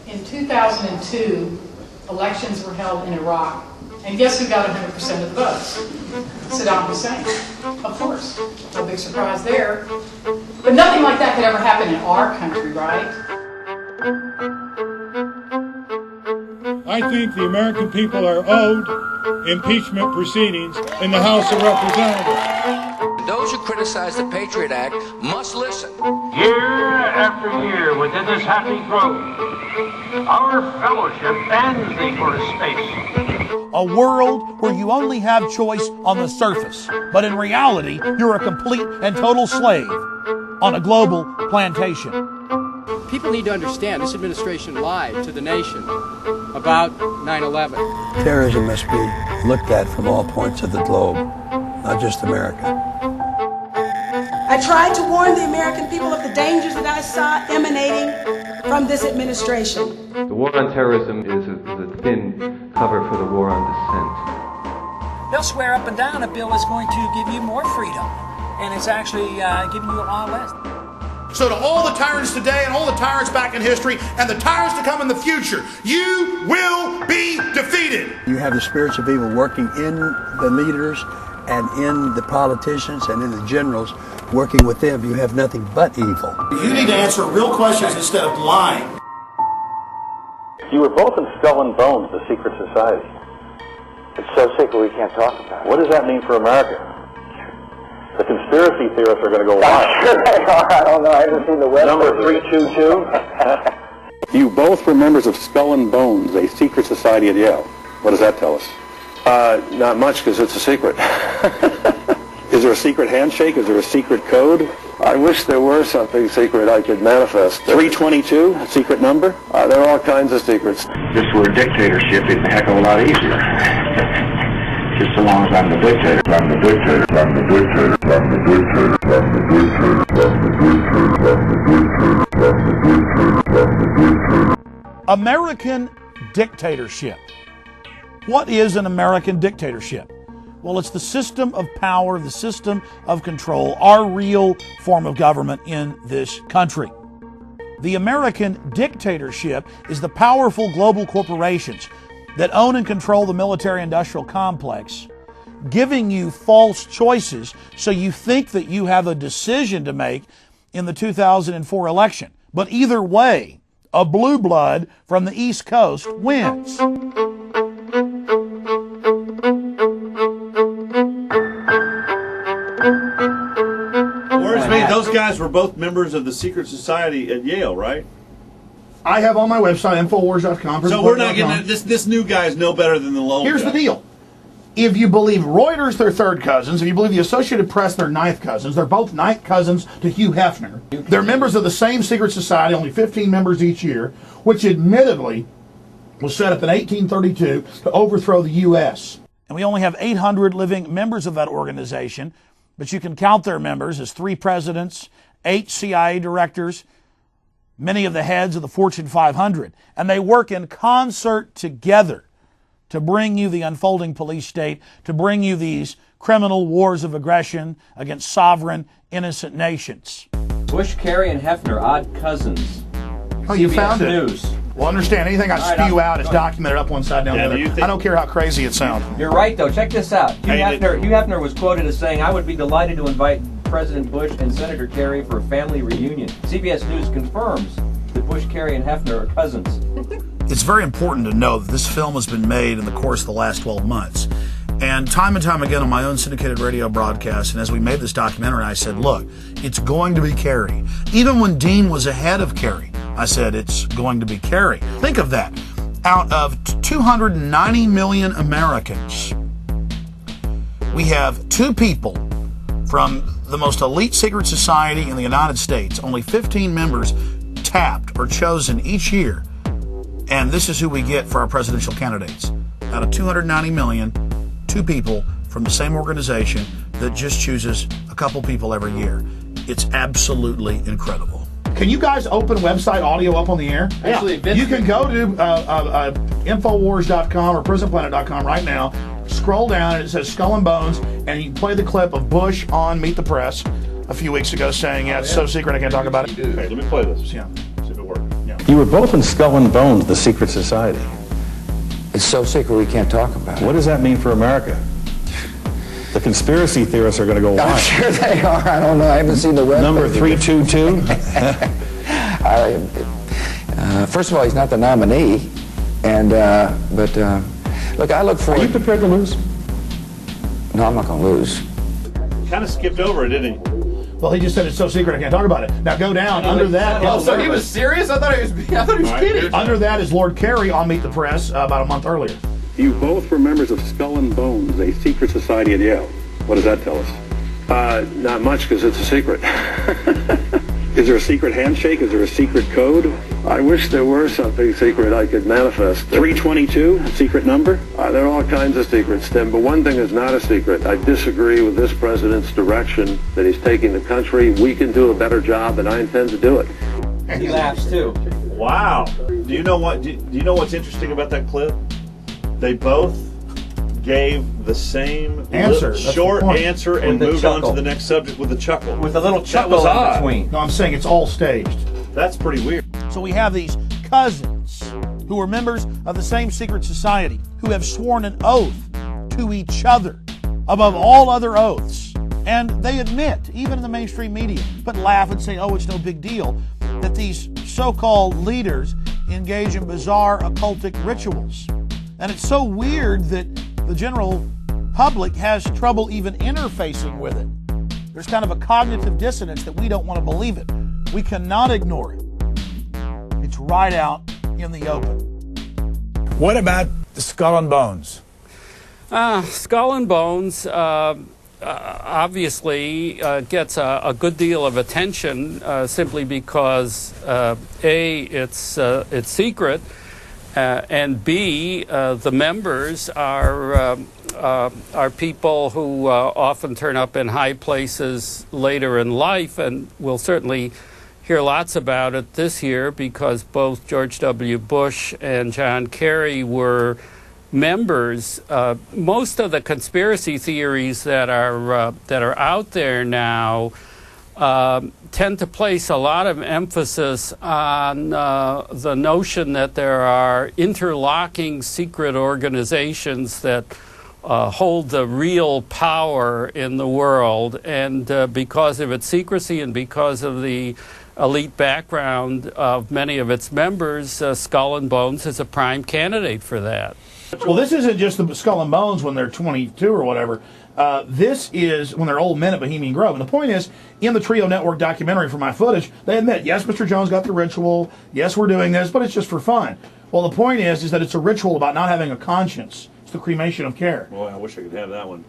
In 2002, elections were held in Iraq, and guess who got 100% of the votes? Saddam Hussein. Of course, no big surprise there. But nothing like that could ever happen in our country, right? I think the American people are owed impeachment proceedings in the House of Representatives. Those who criticize the Patriot Act must listen. Year after year within this happy grove, our fellowship bends thee for a space. A world where you only have choice on the surface, but in reality, you're a complete and total slave on a global plantation. People need to understand this administration lied to the nation about 9/11. Terrorism must be looked at from all points of the globe, not just America. I tried to warn the American people of the dangers that I saw emanating from this administration. The war on terrorism is a thin cover for the war on dissent. They'll swear up and down a bill is going to give you more freedom, and it's actually giving you a lot less. So to all the tyrants today and all the tyrants back in history and the tyrants to come in the future, you will be defeated. You have the spirits of evil working in the leaders and in the politicians and in the generals working with them. You have nothing but evil. You need to answer real questions instead of lying. You were both in Skull and Bones, the secret society. It's so secret we can't talk about it. What does that mean for America? The conspiracy theorists are going to go wild. Sure they are. I don't know. I haven't seen the web. Number 322. You both were members of Skull and Bones, a secret society at Yale. What does that tell us? Not much, because it's a secret. Is there a secret handshake? Is there a secret code? I wish there were something secret I could manifest. 322, a secret number? There are all kinds of secrets. If this were a dictatorship, it's a heck of a lot easier. Just so long as I'm the dictator, I'm the dictator, I'm the dictator, I'm the dictator, I'm the dictator, I'm the dictator, I'm the dictator, I'm the dictator, I'm the dictator. American dictatorship. What is an American dictatorship? Well, it's the system of power, the system of control, our real form of government in this country. The American dictatorship is the powerful global corporations that own and control the military-industrial complex, giving you false choices so you think that you have a decision to make in the 2004 election. But either way, a blue blood from the East Coast wins. Those guys were both members of the secret society at Yale, right? I have on my website, Infowars.com. So we're not getting this new guy is no better than the lone Here's guy. the deal. If you believe Reuters, they're third cousins. If you believe the Associated Press, they're ninth cousins. They're both ninth cousins to Hugh Hefner. They're members of the same secret society, only 15 members each year, which admittedly was set up in 1832 to overthrow the U.S. And we only have 800 living members of that organization, but you can count their members as 3 presidents, 8 CIA directors, many of the heads of the Fortune 500. And they work in concert together to bring you the unfolding police state, to bring you these criminal wars of aggression against sovereign, innocent nations. Bush, Kerry, and Hefner, odd cousins. Oh, you found it. News. Well, understand, anything I spew out is documented up one side, down the other. I don't care how crazy it sounds. You're right, though. Check this out. Hugh Hefner was quoted as saying, "I would be delighted to invite President Bush and Senator Kerry for a family reunion." CBS News confirms that Bush, Kerry, and Hefner are cousins. It's very important to know that this film has been made in the course of the last 12 months. And time again on my own syndicated radio broadcast, and as we made this documentary, I said, look, it's going to be Kerry. Even when Dean was ahead of Kerry, I said, it's going to be Kerry. Think of that. Out of 290 million Americans, we have 2 people from the most elite secret society in the United States, only 15 members tapped or chosen each year. And this is who we get for our presidential candidates. Out of 290 million, 2 people from the same organization that just chooses a couple people every year. It's absolutely incredible. Can you guys open website audio up on the air? Actually, you can go to Infowars.com or PrisonPlanet.com right now. Scroll down and it says Skull and Bones, and you can play the clip of Bush on Meet the Press a few weeks ago saying, it's so secret I can't talk about it. Hey, let me play this. Yeah. See if it works. Yeah. You were both in Skull and Bones, the secret society. It's so secret we can't talk about it. What does that mean for America? The conspiracy theorists are going to go wild. I'm sure they are. I don't know. I haven't seen the web. Number 322? First of all, he's not the nominee. And, look, I look forward... Are you prepared to lose? No, I'm not going to lose. Kind of skipped over it, didn't he? Well, he just said it's so secret I can't talk about it. Now go down under that. Oh, so he was serious? I thought he was kidding. Under that is Lord Kerry on Meet the Press about a month earlier. You both were members of Skull and Bones, a secret society at Yale. What does that tell us? Not much, because it's a secret. Is there a secret handshake? Is there a secret code? I wish there were something secret I could manifest. 322, secret number? There are all kinds of secrets, Tim, but one thing is not a secret. I disagree with this president's direction that he's taking the country. We can do a better job, and I intend to do it. He laughs, too. Wow. Do you know what's interesting about that clip? They both gave the same answer, short answer, and moved on to the next subject with a chuckle. With a little chuckle in between. No, I'm saying it's all staged. That's pretty weird. So we have these cousins who are members of the same secret society who have sworn an oath to each other above all other oaths. And they admit, even in the mainstream media, but laugh and say, oh, it's no big deal, that these so-called leaders engage in bizarre occultic rituals. And it's so weird that the general public has trouble even interfacing with it. There's kind of a cognitive dissonance that we don't want to believe it. We cannot ignore it. It's right out in the open. What about the Skull and Bones? Skull and Bones obviously gets a good deal of attention simply because A, it's secret, and B, the members are people who often turn up in high places later in life, and will certainly hear lots about it this year because both George W. Bush and John Kerry were members. Most of the conspiracy theories that are out there now tend to place a lot of emphasis on the notion that there are interlocking secret organizations that hold the real power in the world, and because of its secrecy and because of the elite background of many of its members, Skull and Bones is a prime candidate for that. Well, this isn't just the Skull and Bones when they're 22 or whatever. This is when they're old men at Bohemian Grove. And the point is, in the Trio Network documentary from my footage, they admit, yes, Mr. Jones got the ritual, yes, we're doing this, but it's just for fun. Well, the point is that it's a ritual about not having a conscience. It's the cremation of care. Boy, I wish I could have that one.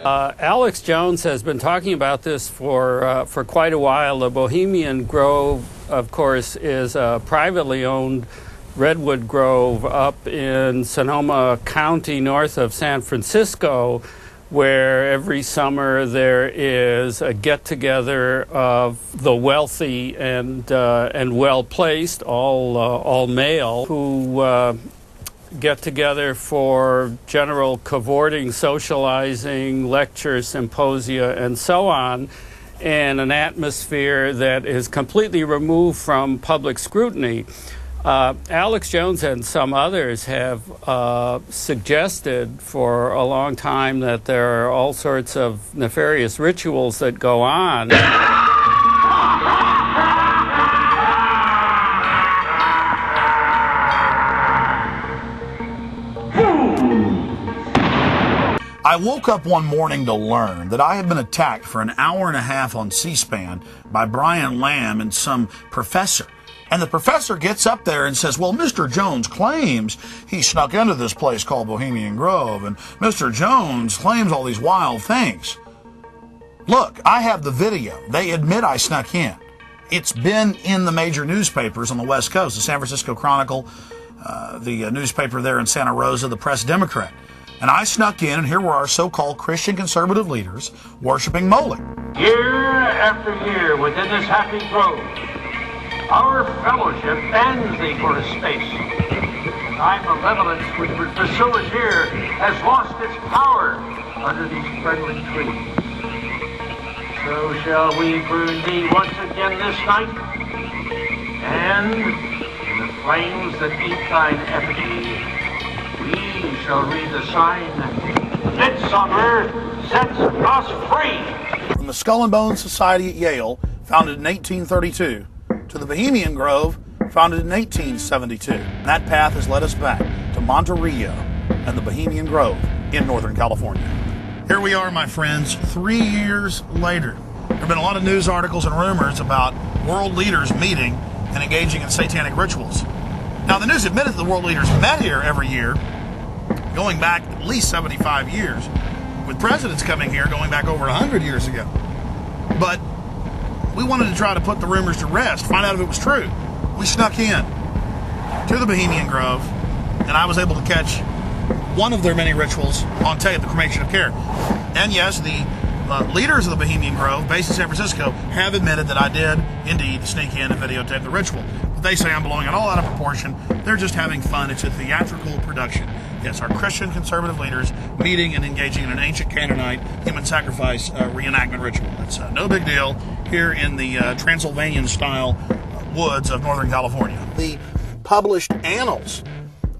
Alex Jones has been talking about this for quite a while. The Bohemian Grove, of course, is a privately owned redwood grove up in Sonoma County, north of San Francisco, where every summer there is a get-together of the wealthy and well-placed, all male, who get together for general cavorting, socializing, lectures, symposia, and so on, in an atmosphere that is completely removed from public scrutiny. Alex Jones and some others have suggested for a long time that there are all sorts of nefarious rituals that go on. I woke up one morning to learn that I had been attacked for an hour and a half on C-SPAN by Brian Lamb and some professor. And the professor gets up there and says, well, Mr. Jones claims he snuck into this place called Bohemian Grove, and Mr. Jones claims all these wild things. Look, I have the video. They admit I snuck in. It's been in the major newspapers on the West Coast, the San Francisco Chronicle, the newspaper there in Santa Rosa, the Press Democrat. And I snuck in, and here were our so-called Christian conservative leaders worshiping Moloch. Year after year within this happy grove, our fellowship bends thee for a space. Thy malevolence which would pursue us here has lost its power under these friendly trees. So shall we burn thee once again this night, and flames that eat thine effigy, we shall read the sign. Midsummer sets us free. From the Skull and Bones Society at Yale, founded in 1832, to the Bohemian Grove, founded in 1872. And that path has led us back to Monterey and the Bohemian Grove in Northern California. Here we are, my friends, 3 years later. There have been a lot of news articles and rumors about world leaders meeting and engaging in satanic rituals. Now, the news admitted that the world leaders met here every year, going back at least 75 years, with presidents coming here going back over 100 years ago. But we wanted to try to put the rumors to rest, find out if it was true. We snuck in to the Bohemian Grove, and I was able to catch one of their many rituals on tape, the cremation of care. And yes, the leaders of the Bohemian Grove, based in San Francisco, have admitted that I did indeed sneak in and videotape the ritual. But they say I'm blowing it all out of proportion. They're just having fun. It's a theatrical production. Yes, our Christian conservative leaders meeting and engaging in an ancient Canaanite human sacrifice reenactment ritual. It's no big deal here in the Transylvanian-style woods of Northern California. The published annals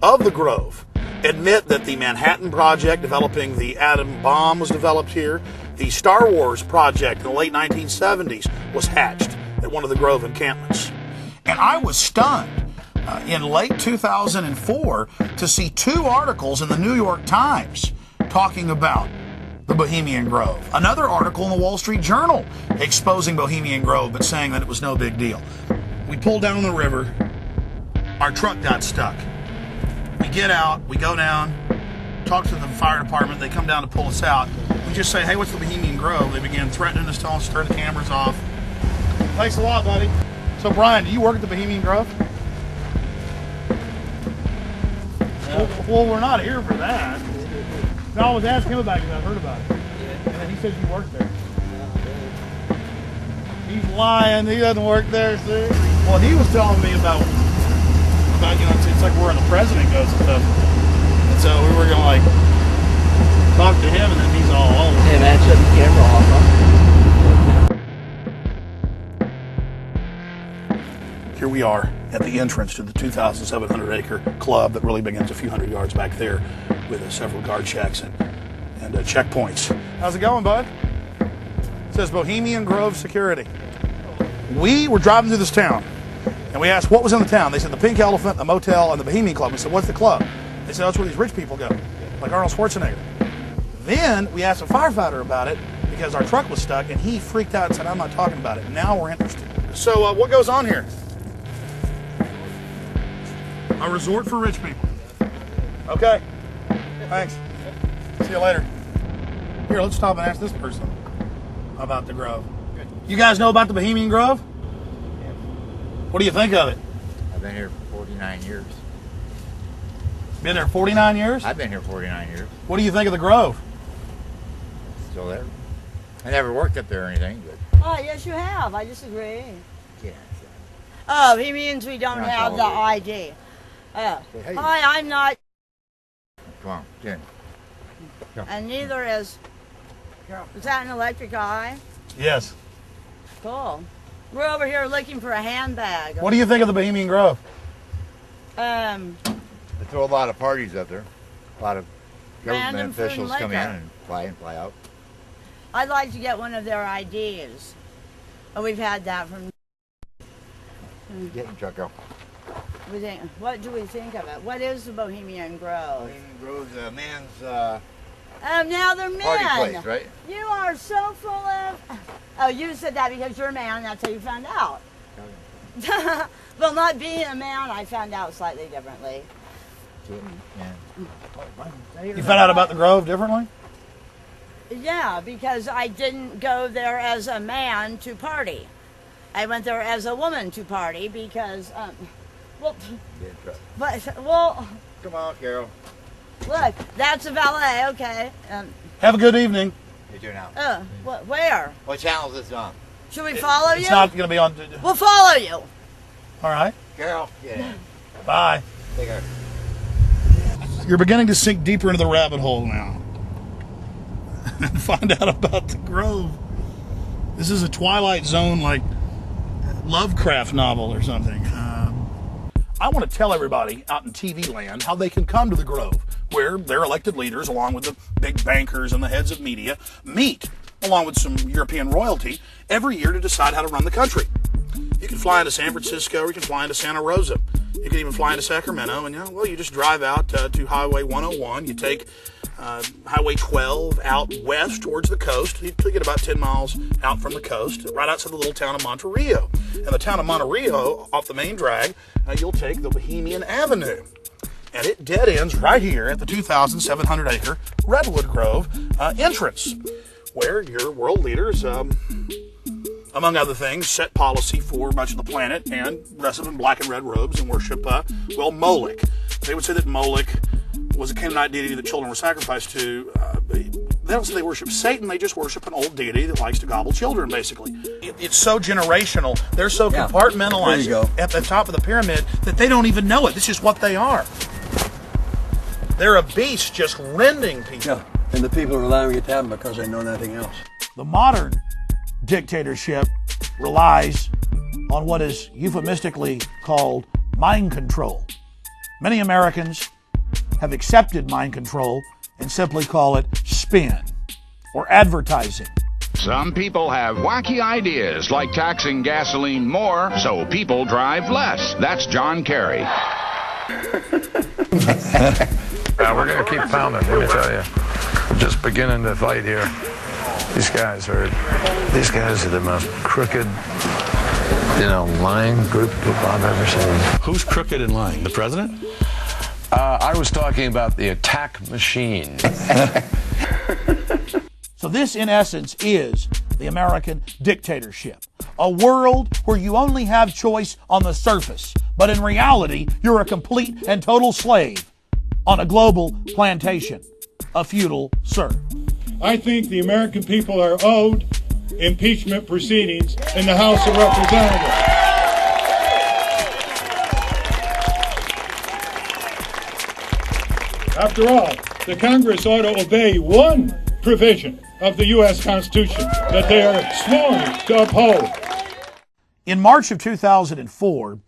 of the Grove admit that the Manhattan Project developing the atom bomb was developed here. The Star Wars project in the late 1970s was hatched at one of the Grove encampments. And I was stunned in late 2004 to see 2 articles in the New York Times talking about the Bohemian Grove. Another article in the Wall Street Journal exposing Bohemian Grove but saying that it was no big deal. We pulled down the river. Our truck got stuck. We get out, we go down, talk to the fire department, they come down to pull us out. We just say, hey, what's the Bohemian Grove? They begin threatening us, telling us to turn the cameras off. Thanks a lot, buddy. So, Brian, do you work at the Bohemian Grove? No. Well, we're not here for that. No, I was asking him about it because I heard about it. And then he says you work there. He's lying. He doesn't work there, see? Well, he was telling me about you know, it's like where the president goes and stuff. And so we were gonna like talk to him, and then he's all over. Hey man, shut the camera off, huh? Here we are at the entrance to the 2,700-acre club that really begins a few hundred yards back there with several guard checks and checkpoints. How's it going, bud? It says Bohemian Grove Security. We were driving through this town, and we asked what was in the town. They said the Pink Elephant, the motel, and the Bohemian Club. We said, what's the club? They said, that's where these rich people go, like Arnold Schwarzenegger. Then we asked a firefighter about it because our truck was stuck, and he freaked out and said, I'm not talking about it. Now we're interested. So what goes on here? A resort for rich people. Okay. Thanks. See you later. Here, let's stop and ask this person about the Grove. You guys know about the Bohemian Grove? Yeah. What do you think of it? I've been here for 49 years. Been there 49 years? I've been here 49 years. What do you think of the Grove? Still there. I never worked up there or anything, but... Oh, yes, you have. I disagree. Yeah. Oh, he means we don't have the ID. Oh. Hey. Hi, I'm not. Come on, Jen. Come. And neither is that an electric eye? Yes. Cool. We're over here looking for a handbag. What do you think of the Bohemian Grove? They throw a lot of parties up there. A lot of government Random food officials and come in liquor. and fly out. I'd like to get one of their IDs. Oh, we've had that from. Get in, Chucko. What do we think of it? What is the Bohemian Grove? Bohemian Grove's a man's now they're men. party place, right? You are so full of. Oh, you said that because you're a man, and that's how you found out. Well, not being a man, I found out slightly differently. You found out about the Grove differently? Yeah, because I didn't go there as a man to party. I went there as a woman to party because, well, Come on, Carol. Look, that's a valet, okay. Have a good evening. You do now. Where? What channel is this on? Should we follow you? It's not going to be on. We'll follow you. All right. Carol, yeah. Bye. Take care. You're beginning to sink deeper into the rabbit hole now and find out about the Grove. This is a Twilight Zone, like Lovecraft novel or something. I want to tell everybody out in TV land how they can come to the Grove, where their elected leaders, along with the big bankers and the heads of media, meet, along with some European royalty, every year to decide how to run the country. You can fly into San Francisco, or you can fly into Santa Rosa. You can even fly into Sacramento, and you just drive out to Highway 101. You take Highway 12 out west towards the coast. You get about 10 miles out from the coast, right outside the little town of Monterey. And the town of Monterey, off the main drag, you'll take the Bohemian Avenue. And it dead ends right here at the 2,700-acre Redwood Grove entrance, where your world leaders, among other things, set policy for much of the planet and dress up in black and red robes and worship, Moloch. They would say that Moloch was a Canaanite deity that children were sacrificed to. They don't say they worship Satan, they just worship an old deity that likes to gobble children, basically. It's so generational, they're so compartmentalized at the top of the pyramid that they don't even know it. This is what they are. They're a beast just rending people. Yeah, and the people are allowing it to happen because they know nothing else. The modern dictatorship relies on what is euphemistically called mind control. Many Americans have accepted mind control and simply call it spin or advertising. Some people have wacky ideas like taxing gasoline more so people drive less. That's John Kerry. We're going to keep pounding, let me tell you. We're just beginning to fight here. These guys are the most crooked, lying group of people I've ever seen. Who's crooked and lying? The president? I was talking about the attack machine. So this, in essence, is the American dictatorship. A world where you only have choice on the surface, but in reality, you're a complete and total slave on a global plantation, a feudal serf. I think the American people are owed impeachment proceedings in the House of Representatives. After all, the Congress ought to obey one provision of the U.S. Constitution that they are sworn to uphold. In March of 2004,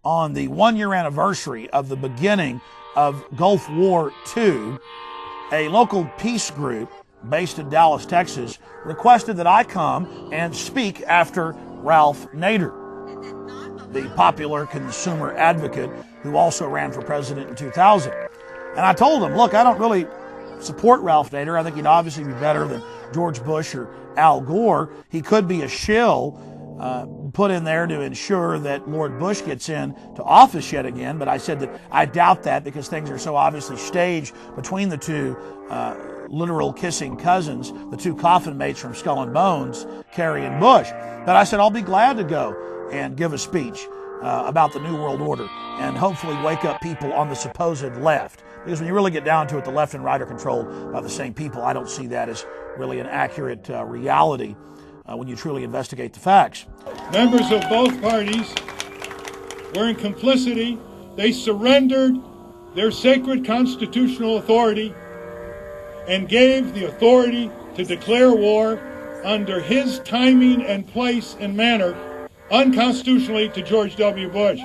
on the one-year anniversary of the beginning of Gulf War II, a local peace group based in Dallas, Texas, requested that I come and speak after Ralph Nader, the popular consumer advocate who also ran for president in 2000. And I told them, look, I don't really support Ralph Nader. I think he'd obviously be better than George Bush or Al Gore. He could be a shill put in there to ensure that Lord Bush gets into office yet again. But I said that I doubt that because things are so obviously staged between the two literal kissing cousins, the two coffin mates from Skull and Bones, Kerry and Bush. But I said I'll be glad to go and give a speech about the New World Order and hopefully wake up people on the supposed left. Because when you really get down to it, the left and right are controlled by the same people. I don't see that as really an accurate reality when you truly investigate the facts. Members of both parties were in complicity. They surrendered their sacred constitutional authority and gave the authority to declare war under his timing and place and manner unconstitutionally to George W. Bush.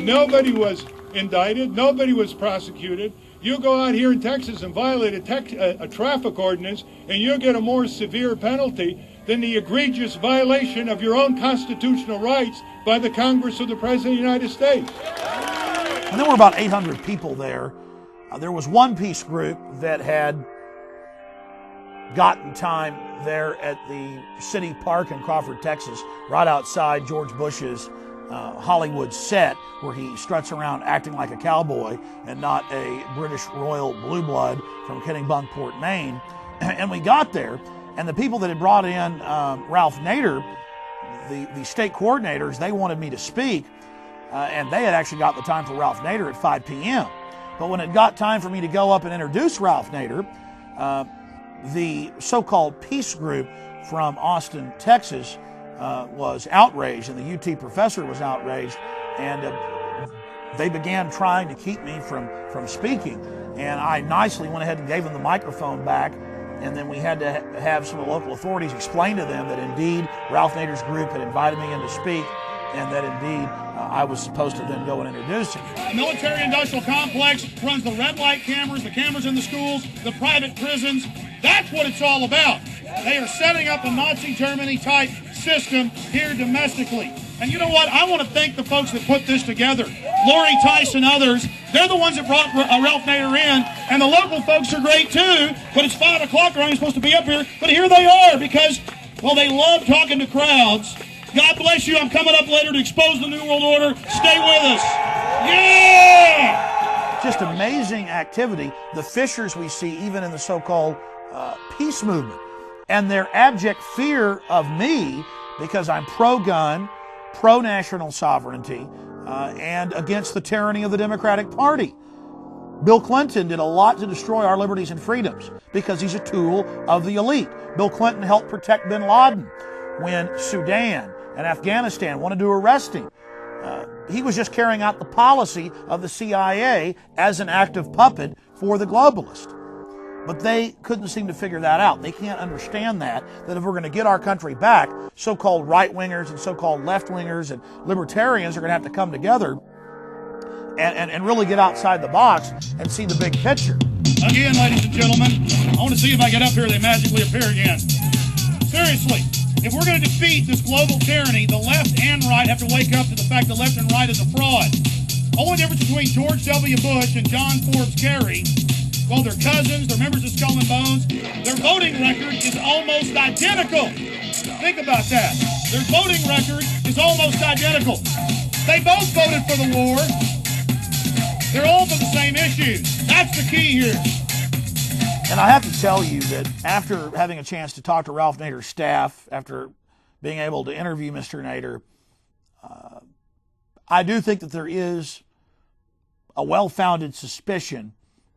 Nobody was indicted. Nobody was prosecuted. You go out here in Texas and violate a traffic ordinance, and you'll get a more severe penalty than the egregious violation of your own constitutional rights by the Congress of the President of the United States. And there were about 800 people there. There was one peace group that had gotten time there at the city park in Crawford, Texas, right outside George Bush's Hollywood set, where he struts around acting like a cowboy and not a British royal blue blood from Kennebunkport, Maine. And we got there, and the people that had brought in Ralph Nader, the state coordinators, they wanted me to speak, and they had actually got the time for Ralph Nader at 5 p.m. But when it got time for me to go up and introduce Ralph Nader, the so-called peace group from Austin, Texas, was outraged, and the UT professor was outraged, and they began trying to keep me from speaking. And I nicely went ahead and gave them the microphone back, and then we had to have some of the local authorities explain to them that indeed Ralph Nader's group had invited me in to speak, and that indeed I was supposed to then go and introduce him. The military-industrial complex runs the red light cameras, the cameras in the schools, the private prisons. That's what it's all about. They are setting up a Nazi Germany type system here domestically. And you know what? I want to thank the folks that put this together. Lori Tice and others. They're the ones that brought Ralph Nader in. And the local folks are great too. But it's 5 o'clock. They're only supposed to be up here. But here they are because, well, they love talking to crowds. God bless you. I'm coming up later to expose the New World Order. Stay with us. Yeah! Just amazing activity. The fissures we see even in the so-called peace movement. And their abject fear of me because I'm pro-gun, pro-national sovereignty, and against the tyranny of the Democratic Party. Bill Clinton did a lot to destroy our liberties and freedoms because he's a tool of the elite. Bill Clinton helped protect bin Laden when Sudan and Afghanistan wanted to arrest him. He was just carrying out the policy of the CIA as an active puppet for the globalists. But they couldn't seem to figure that out. They can't understand that if we're going to get our country back, so-called right-wingers and so-called left-wingers and libertarians are going to have to come together and really get outside the box and see the big picture. Again, ladies and gentlemen, I want to see if I get up here, they magically appear again. Seriously, if we're going to defeat this global tyranny, the left and right have to wake up to the fact the left and right is a fraud. Only difference between George W. Bush and John Forbes Kerry, well, they're cousins, they're members of Skull and Bones. Their voting record is almost identical. Think about that. Their voting record is almost identical. They both voted for the war. They're all for the same issues. That's the key here. And I have to tell you that after having a chance to talk to Ralph Nader's staff, after being able to interview Mr. Nader, I do think that there is a well-founded suspicion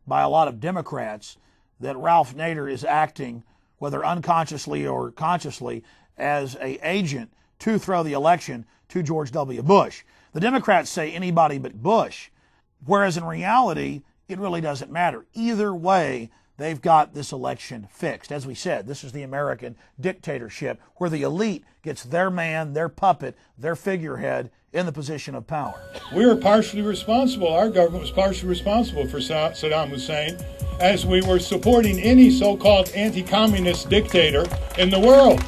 by a lot of Democrats that Ralph Nader is acting, whether unconsciously or consciously, as an agent to throw the election to George W. Bush. The Democrats say anybody but Bush, whereas in reality, it really doesn't matter. Either way, they've got this election fixed. As we said, this is the American dictatorship where the elite gets their man, their puppet, their figurehead in the position of power. We were partially responsible, our government was partially responsible for Saddam Hussein, as we were supporting any so-called anti-communist dictator in the world.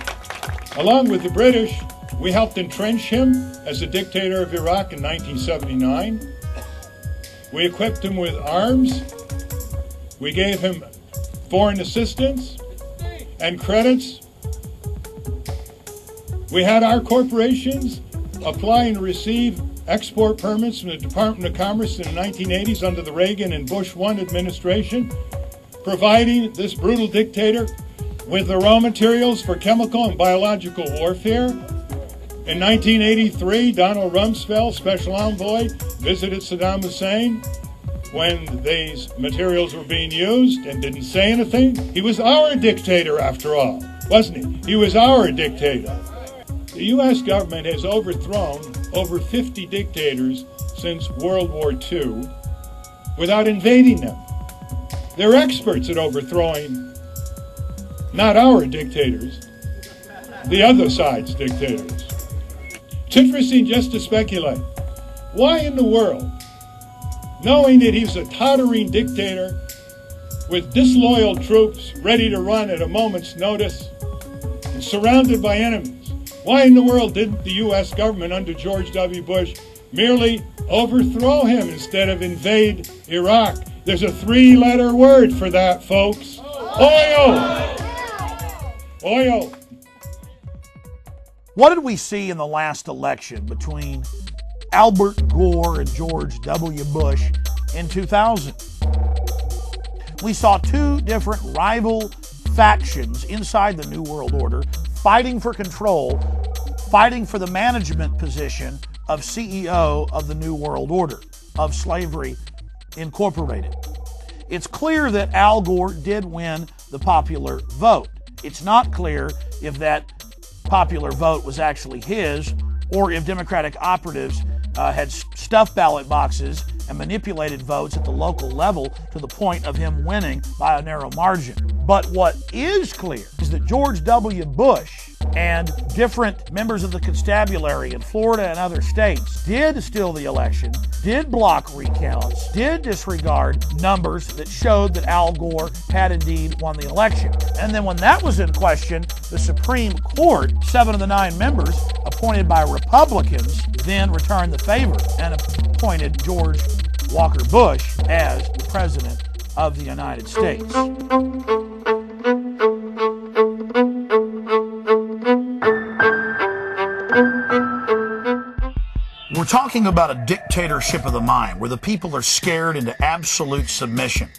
Along with the British, we helped entrench him as the dictator of Iraq in 1979. We equipped him with arms. We gave him foreign assistance and credits. We had our corporations apply and receive export permits from the Department of Commerce in the 1980s under the Reagan and Bush I administration, providing this brutal dictator with the raw materials for chemical and biological warfare. In 1983, Donald Rumsfeld, special envoy, visited Saddam Hussein when these materials were being used and didn't say anything. He was our dictator after all, wasn't he? He was our dictator. The U.S. government has overthrown over 50 dictators since World War II without invading them. They're experts at overthrowing not our dictators, the other side's dictators. It's interesting just to speculate. Why in the world, knowing that he's a tottering dictator with disloyal troops ready to run at a moment's notice and surrounded by enemies, why in the world didn't the U.S. government under George W. Bush merely overthrow him instead of invade Iraq? There's a 3-letter word for that, folks. Oil! Oil! What did we see in the last election between Albert Gore and George W. Bush in 2000? We saw two different rival factions inside the New World Order fighting for control, fighting for the management position of CEO of the New World Order, of Slavery Incorporated. It's clear that Al Gore did win the popular vote. It's not clear if that popular vote was actually his or if Democratic operatives had stuffed ballot boxes and manipulated votes at the local level to the point of him winning by a narrow margin. But what is clear is that George W. Bush and different members of the constabulary in Florida and other states did steal the election, did block recounts, did disregard numbers that showed that Al Gore had indeed won the election. And then when that was in question, the Supreme Court, 7 of the 9 members appointed by Republicans, then returned the favor and appointed George Walker Bush as the President of the United States. We're talking about a dictatorship of the mind where the people are scared into absolute submission.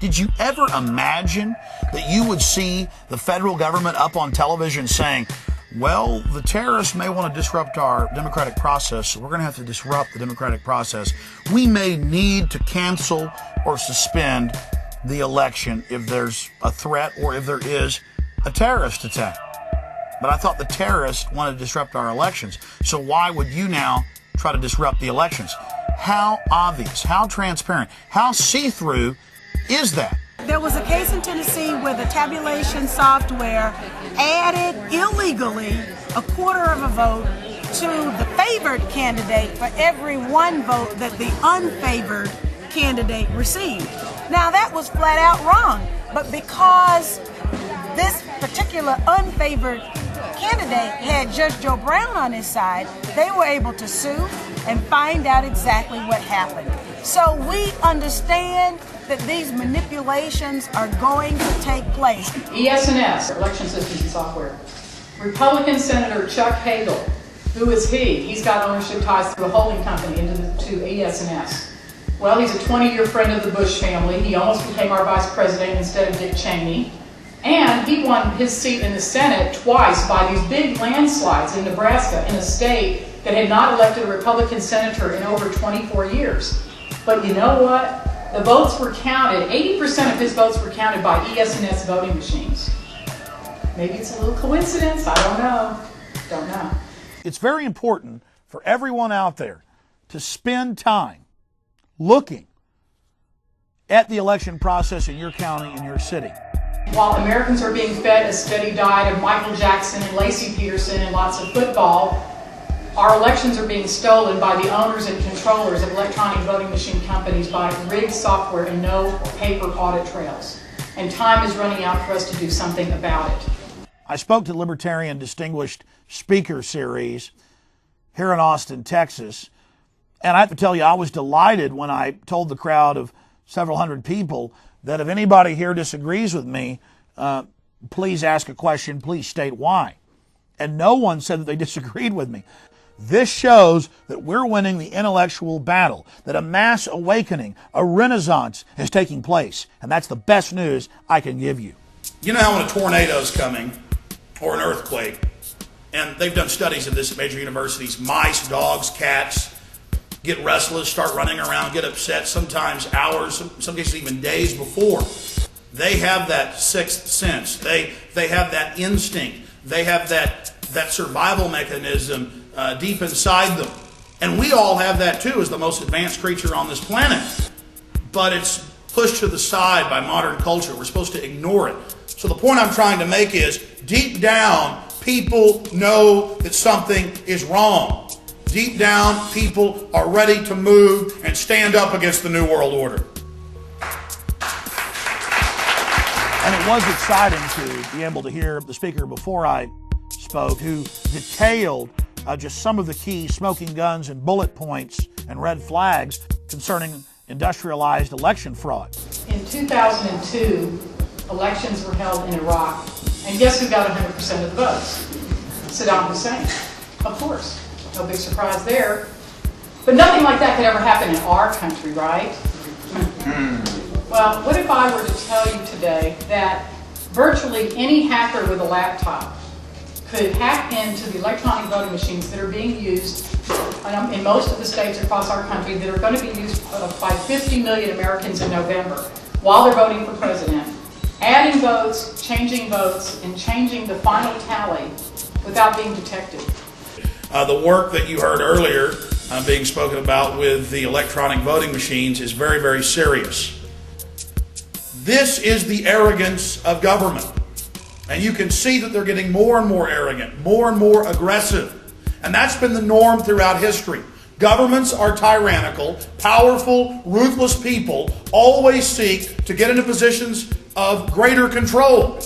Did you ever imagine that you would see the federal government up on television saying, well, the terrorists may want to disrupt our democratic process, so we're going to have to disrupt the democratic process. We may need to cancel or suspend the election if there's a threat or if there is a terrorist attack. But I thought the terrorists wanted to disrupt our elections, so why would you now try to disrupt the elections? How obvious, how transparent, how see-through is that? There was a case in Tennessee where the tabulation software added illegally a quarter of a vote to the favored candidate for every one vote that the unfavored candidate received. Now that was flat out wrong, but because this particular unfavored candidate had Judge Joe Brown on his side, they were able to sue and find out exactly what happened. So we understand that these manipulations are going to take place. ES&S, Election Systems and Software. Republican Senator Chuck Hagel, who is he? He's got ownership ties through a holding company to ES&S. Well, he's a 20-year friend of the Bush family. He almost became our vice president instead of Dick Cheney. And he won his seat in the Senate twice by these big landslides in Nebraska, in a state that had not elected a Republican senator in over 24 years. But you know what? The votes were counted, 80% of his votes were counted by ES&S voting machines. Maybe it's a little coincidence, I don't know. Don't know. It's very important for everyone out there to spend time looking at the election process in your county, in your city. While Americans are being fed a steady diet of Michael Jackson and Lacey Peterson and lots of football, our elections are being stolen by the owners and controllers of electronic voting machine companies by rigged software and no paper audit trails. And time is running out for us to do something about it. I spoke to the Libertarian Distinguished Speaker Series here in Austin, Texas, and I have to tell you, I was delighted when I told the crowd of several hundred people that if anybody here disagrees with me, please ask a question, please state why. And no one said that they disagreed with me. This shows that we're winning the intellectual battle, that a mass awakening, a renaissance is taking place. And that's the best news I can give you. You know how when a tornado's coming, or an earthquake, and they've done studies of this at major universities, mice, dogs, cats get restless, start running around, get upset, sometimes hours, some cases even days before. They have that sixth sense. They have that instinct. They have that survival mechanism deep inside them. And we all have that too as the most advanced creature on this planet. But it's pushed to the side by modern culture. We're supposed to ignore it. So the point I'm trying to make is, deep down, people know that something is wrong. Deep down, people are ready to move and stand up against the New World Order. And it was exciting to be able to hear the speaker before I spoke, who detailed just some of the key smoking guns and bullet points and red flags concerning industrialized election fraud. In 2002, elections were held in Iraq, and guess who got 100% of the votes? Saddam Hussein, of course. No big surprise there. But nothing like that could ever happen in our country, right? Well, what if I were to tell you today that virtually any hacker with a laptop could hack into the electronic voting machines that are being used in most of the states across our country, that are going to be used by 50 million Americans in November while they're voting for president, adding votes, and changing the final tally without being detected. The work that you heard earlier being spoken about with the electronic voting machines is very, very serious. This is the arrogance of government. And you can see that they're getting more and more arrogant, more and more aggressive. And that's been the norm throughout history. Governments are tyrannical, powerful, ruthless people always seek to get into positions of greater control.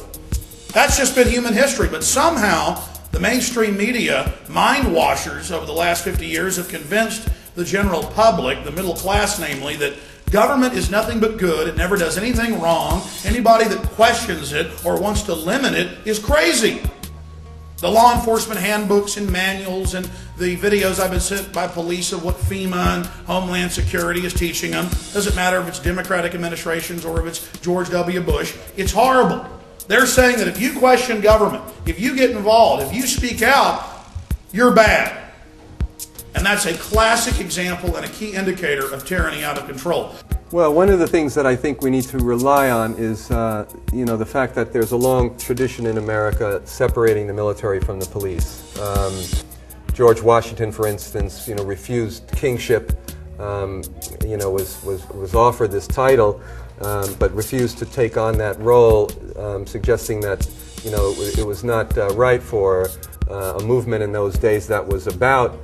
That's just been human history. But somehow, the mainstream media, mind washers over the last 50 years, have convinced the general public, the middle class namely, that government is nothing but good. It never does anything wrong. Anybody that questions it or wants to limit it is crazy. The law enforcement handbooks and manuals and the videos I've been sent by police of what FEMA and Homeland Security is teaching them. Doesn't matter if it's Democratic administrations or if it's George W. Bush. It's horrible. They're saying that if you question government, if you get involved, if you speak out, you're bad. And that's a classic example and a key indicator of tyranny out of control. Well, one of the things that I think we need to rely on is, the fact that there's a long tradition in America separating the military from the police. George Washington, for instance, refused kingship, was offered this title, but refused to take on that role, suggesting that, it was not right for a movement in those days that was about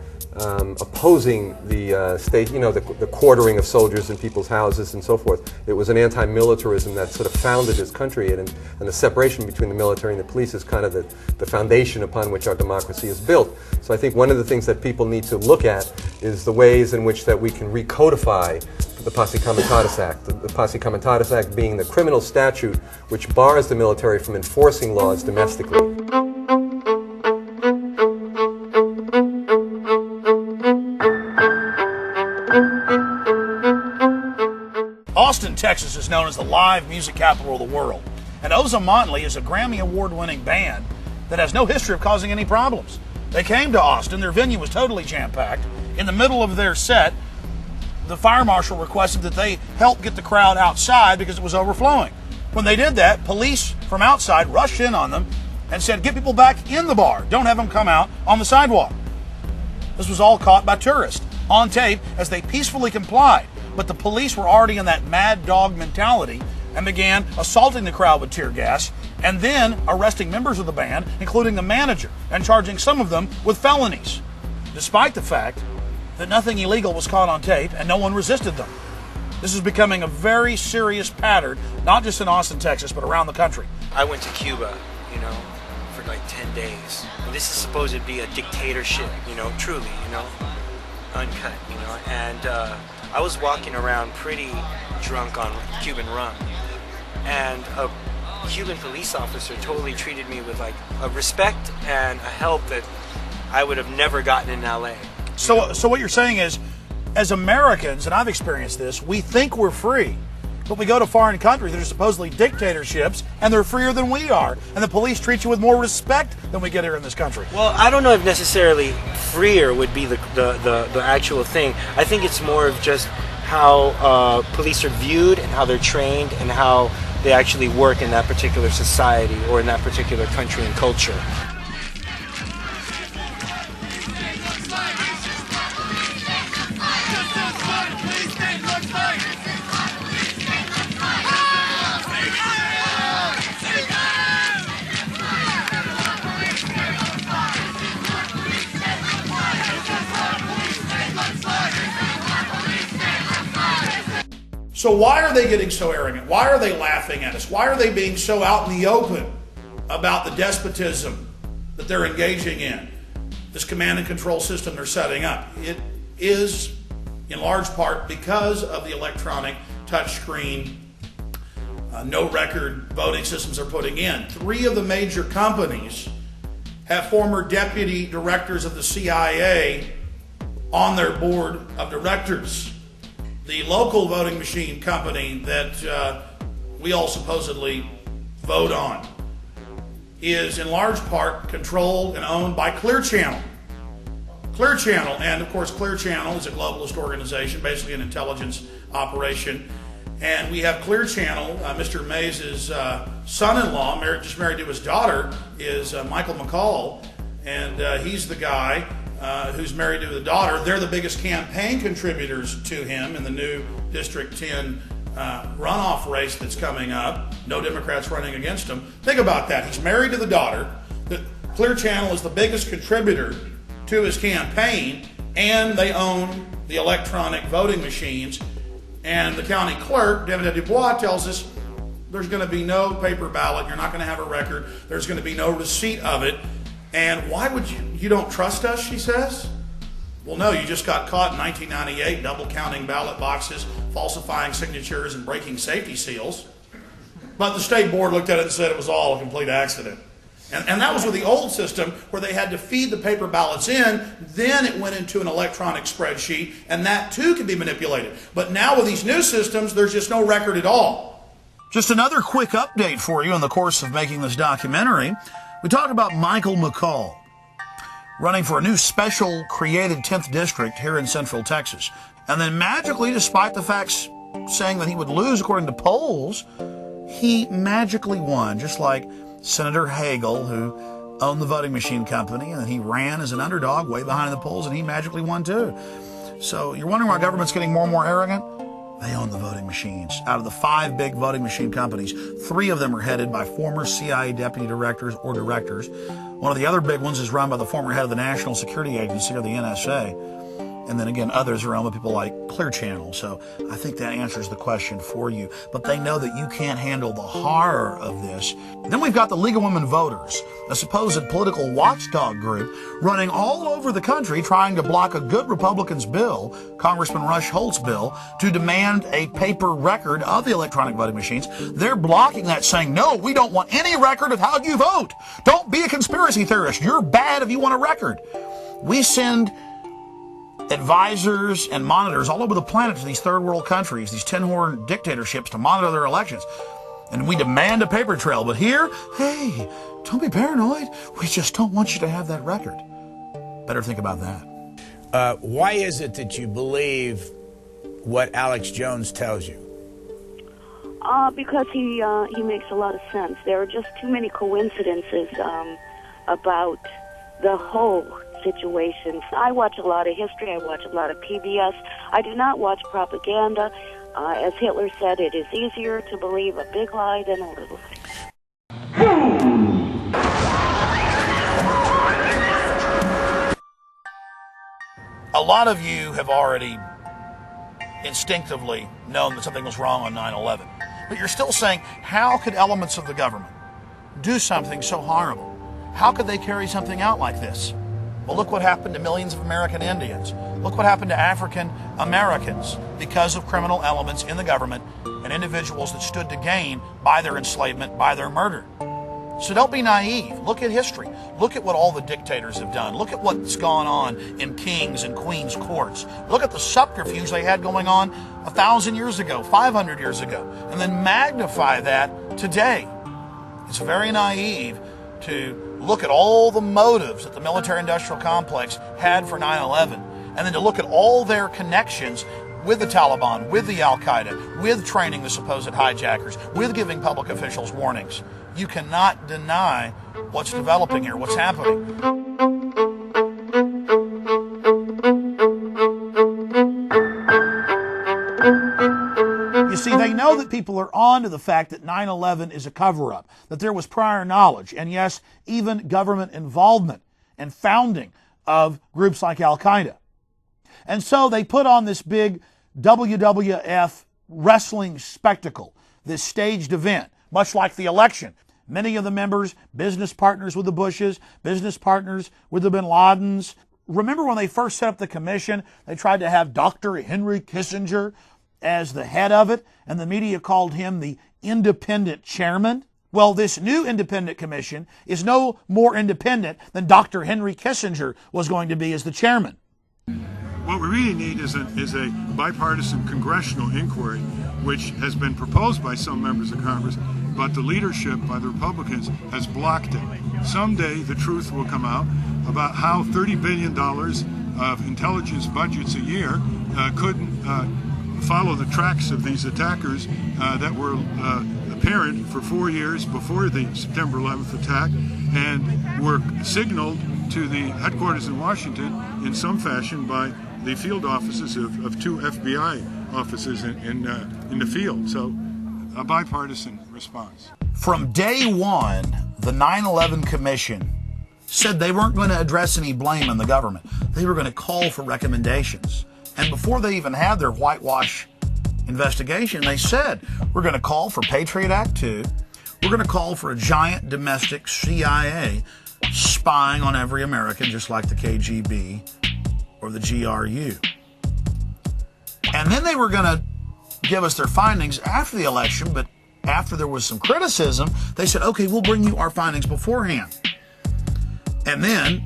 opposing the state, the quartering of soldiers in people's houses and so forth. It was an anti-militarism that sort of founded this country, and the separation between the military and the police is kind of the foundation upon which our democracy is built. So I think one of the things that people need to look at is the ways in which that we can recodify the Posse Comitatus Act. The Posse Comitatus Act being the criminal statute which bars the military from enforcing laws domestically. Austin, Texas is known as the live music capital of the world. And Ozomatli is a Grammy Award-winning band that has no history of causing any problems. They came to Austin, their venue was totally jam-packed. In the middle of their set, the fire marshal requested that they help get the crowd outside because it was overflowing. When they did that, police from outside rushed in on them and said, "Get people back in the bar. Don't have them come out on the sidewalk." This was all caught by tourists on tape as they peacefully complied. But the police were already in that mad dog mentality and began assaulting the crowd with tear gas and then arresting members of the band, including the manager, and charging some of them with felonies, despite the fact that nothing illegal was caught on tape and no one resisted them. This is becoming a very serious pattern, not just in Austin, Texas, but around the country. I went to Cuba, for like 10 days. And this is supposed to be a dictatorship, truly, uncut, and I was walking around pretty drunk on Cuban rum, and a Cuban police officer totally treated me with like a respect and a help that I would have never gotten in LA. So what you're saying is, as Americans, and I've experienced this, we think we're free, but we go to foreign countries that are supposedly dictatorships, and they're freer than we are, and the police treat you with more respect than we get here in this country. Well, I don't know if necessarily freer would be the actual thing. I think it's more of just how police are viewed and how they're trained and how they actually work in that particular society or in that particular country and culture. So why are they getting so arrogant? Why are they laughing at us? Why are they being so out in the open about the despotism that they're engaging in? This command and control system they're setting up. It is, in large part, because of the electronic touchscreen, no record voting systems they're putting in. 3 of the major companies have former deputy directors of the CIA on their board of directors. The local voting machine company that we all supposedly vote on is in large part controlled and owned by Clear Channel. Clear Channel, and of course Clear Channel is a globalist organization, basically an intelligence operation. And we have Clear Channel, Mr. Mays' son-in-law, just married to his daughter, is Michael McCall, and he's the guy who's married to the daughter. They're the biggest campaign contributors to him in the new District 10 runoff race that's coming up. No Democrats running against him. Think about that. He's married to the daughter. The Clear Channel is the biggest contributor to his campaign, and they own the electronic voting machines. And the county clerk, David Dubois, tells us there's going to be no paper ballot. You're not going to have a record. There's going to be no receipt of it. And why would you don't trust us, she says? Well, no, you just got caught in 1998 double counting ballot boxes, falsifying signatures, and breaking safety seals. But the state board looked at it and said it was all a complete accident. And that was with the old system where they had to feed the paper ballots in, then it went into an electronic spreadsheet, and that too can be manipulated. But now with these new systems, there's just no record at all. Just another quick update for you in the course of making this documentary. We talked about Michael McCall running for a new special created 10th district here in Central Texas. And then magically, despite the facts saying that he would lose according to polls, he magically won, just like Senator Hagel, who owned the voting machine company, and he ran as an underdog way behind the polls, and he magically won too. So you're wondering why government's getting more and more arrogant? They own the voting machines. Out of the 5 big voting machine companies, 3 of them are headed by former CIA deputy directors or directors. One of the other big ones is run by the former head of the National Security Agency, or the NSA. And then again, others are owned by people like Clear Channel. So I think that answers the question for you. But they know that you can't handle the horror of this. Then we've got the League of Women Voters, a supposed political watchdog group running all over the country trying to block a good Republican's bill, Congressman Rush Holt's bill, to demand a paper record of the electronic voting machines. They're blocking that, saying, no, we don't want any record of how you vote. Don't be a conspiracy theorist. You're bad if you want a record. We send advisors and monitors all over the planet to these third world countries, these tin-horn dictatorships, to monitor their elections. And we demand a paper trail. But here, hey, don't be paranoid. We just don't want you to have that record. Better think about that. Why is it that you believe what Alex Jones tells you? Because he makes a lot of sense. There are just too many coincidences about the whole situations. I watch a lot of history. I watch a lot of PBS. I do not watch propaganda. As Hitler said, it is easier to believe a big lie than a little lie. A lot of you have already instinctively known that something was wrong on 9/11. But you're still saying, how could elements of the government do something so horrible? How could they carry something out like this? Well, look what happened to millions of American Indians. Look what happened to African Americans because of criminal elements in the government and individuals that stood to gain by their enslavement, by their murder. So don't be naive. Look at history. Look at what all the dictators have done. Look at what's gone on in kings and queens' courts. Look at the subterfuge they had going on 1,000 years ago, 500 years ago, and then magnify that today. It's very naive to look at all the motives that the military-industrial complex had for 9/11, and then to look at all their connections with the Taliban, with the Al-Qaeda, with training the supposed hijackers, with giving public officials warnings. You cannot deny what's developing here, what's happening. You see, they know that people are on to the fact that 9/11 is a cover-up, that there was prior knowledge, and yes, even government involvement and founding of groups like Al-Qaeda. And so they put on this big WWF wrestling spectacle, this staged event, much like the election. Many of the members, business partners with the Bushes, business partners with the Bin Ladens. Remember when they first set up the commission, they tried to have Dr. Henry Kissinger as the head of it, and the media called him the independent chairman? Well, this new independent commission is no more independent than Dr. Henry Kissinger was going to be as the chairman. What we really need is a bipartisan congressional inquiry, which has been proposed by some members of Congress, but the leadership by the Republicans has blocked it. Someday the truth will come out about how $30 billion of intelligence budgets a year couldn't follow the tracks of these attackers that were apparent for 4 years before the September 11th attack and were signaled to the headquarters in Washington in some fashion by the field offices of 2 FBI officers in the field. So a bipartisan response. From day one, the 9/11 Commission said they weren't going to address any blame in the government. They were going to call for recommendations. And before they even had their whitewash investigation, they said, we're going to call for Patriot Act 2. We're going to call for a giant domestic CIA spying on every American, just like the KGB or the GRU. And then they were going to give us their findings after the election, but after there was some criticism, they said, okay, we'll bring you our findings beforehand. And then,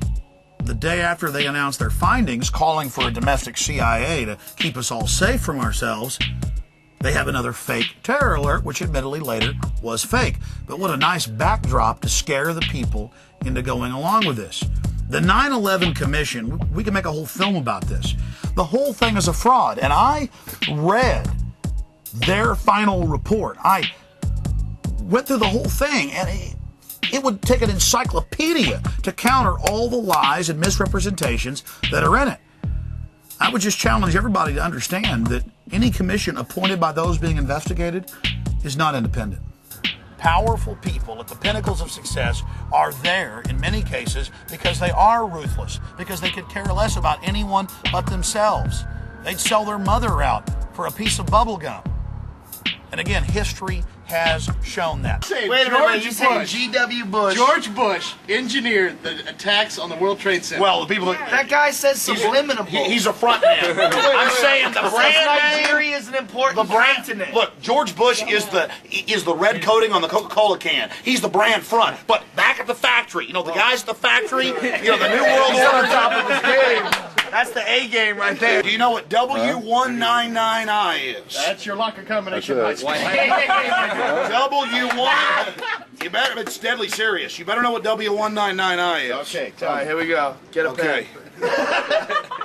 the day after they announced their findings, calling for a domestic CIA to keep us all safe from ourselves, they have another fake terror alert, which admittedly later was fake. But what a nice backdrop to scare the people into going along with this. The 9/11 Commission, we can make a whole film about this. The whole thing is a fraud. And I read their final report. I went through the whole thing, and it would take an encyclopedia to counter all the lies and misrepresentations that are in it. I would just challenge everybody to understand that any commission appointed by those being investigated is not independent. Powerful people at the pinnacles of success are there in many cases because they are ruthless, because they could care less about anyone but themselves. They'd sell their mother out for a piece of bubble gum. And again, history has shown that. Wait a minute, you saying G.W. Bush? George Bush engineered the attacks on the World Trade Center. Well, the people that guy says subliminal. He's a front man. I'm saying the brand name. Nigeria is an important continent. Look, George Bush is the red coating on the Coca-Cola can. He's the brand front. But back at the factory, the guys at the factory, the New World Order top of his game. That's the A game right there. Do you know what W199I is? That's your locker combination. W1. You better. It's deadly serious. You better know what W199I is. Okay. All right. Here we go. Get a pen.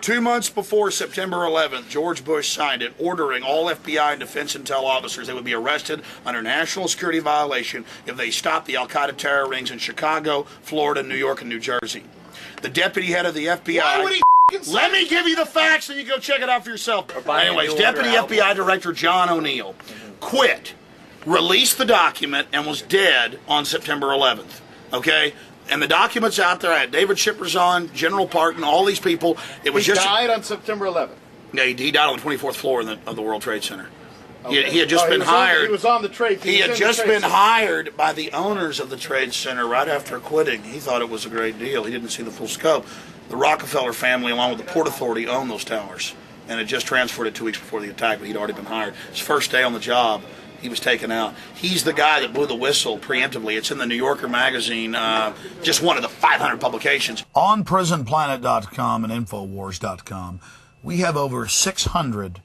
2 months before September 11th, George Bush signed it, ordering all FBI and defense intel officers they would be arrested under national security violation if they stopped the Al-Qaeda terror rings in Chicago, Florida, New York, and New Jersey. The deputy head of the FBI. Why would he Let me give you the facts and you go check it out for yourself. Anyways, Deputy FBI Director John O'Neill quit, released the document, and was dead on September 11th. Okay? And the document's out there. I had David Shippers on, General Parton, all these people. It was he died on September 11th. Yeah, he died on the 24th floor of the World Trade Center. Okay. He had just been hired. He was on the trade. He had just been hired by the owners of the Trade Center right after quitting. He thought it was a great deal. He didn't see the full scope. The Rockefeller family, along with the Port Authority, owned those towers, and had just transferred it 2 weeks before the attack, but he'd already been hired. His first day on the job, he was taken out. He's the guy that blew the whistle preemptively. It's in the New Yorker magazine, just one of the 500 publications. On PrisonPlanet.com and Infowars.com, we have over 600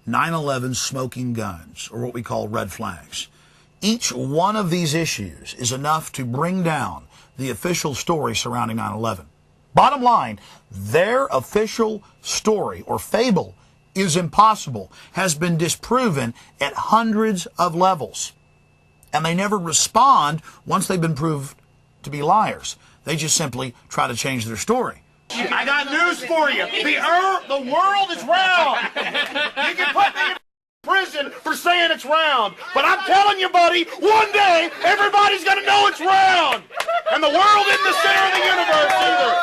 9/11 smoking guns, or what we call red flags. Each one of these issues is enough to bring down the official story surrounding 9/11. Bottom line, their official story or fable is impossible, has been disproven at hundreds of levels. And they never respond once they've been proved to be liars. They just simply try to change their story. I got news for you. The world is round. You can put me in prison for saying it's round. But I'm telling you, buddy, one day everybody's going to know it's round. And the world isn't the center of the universe either.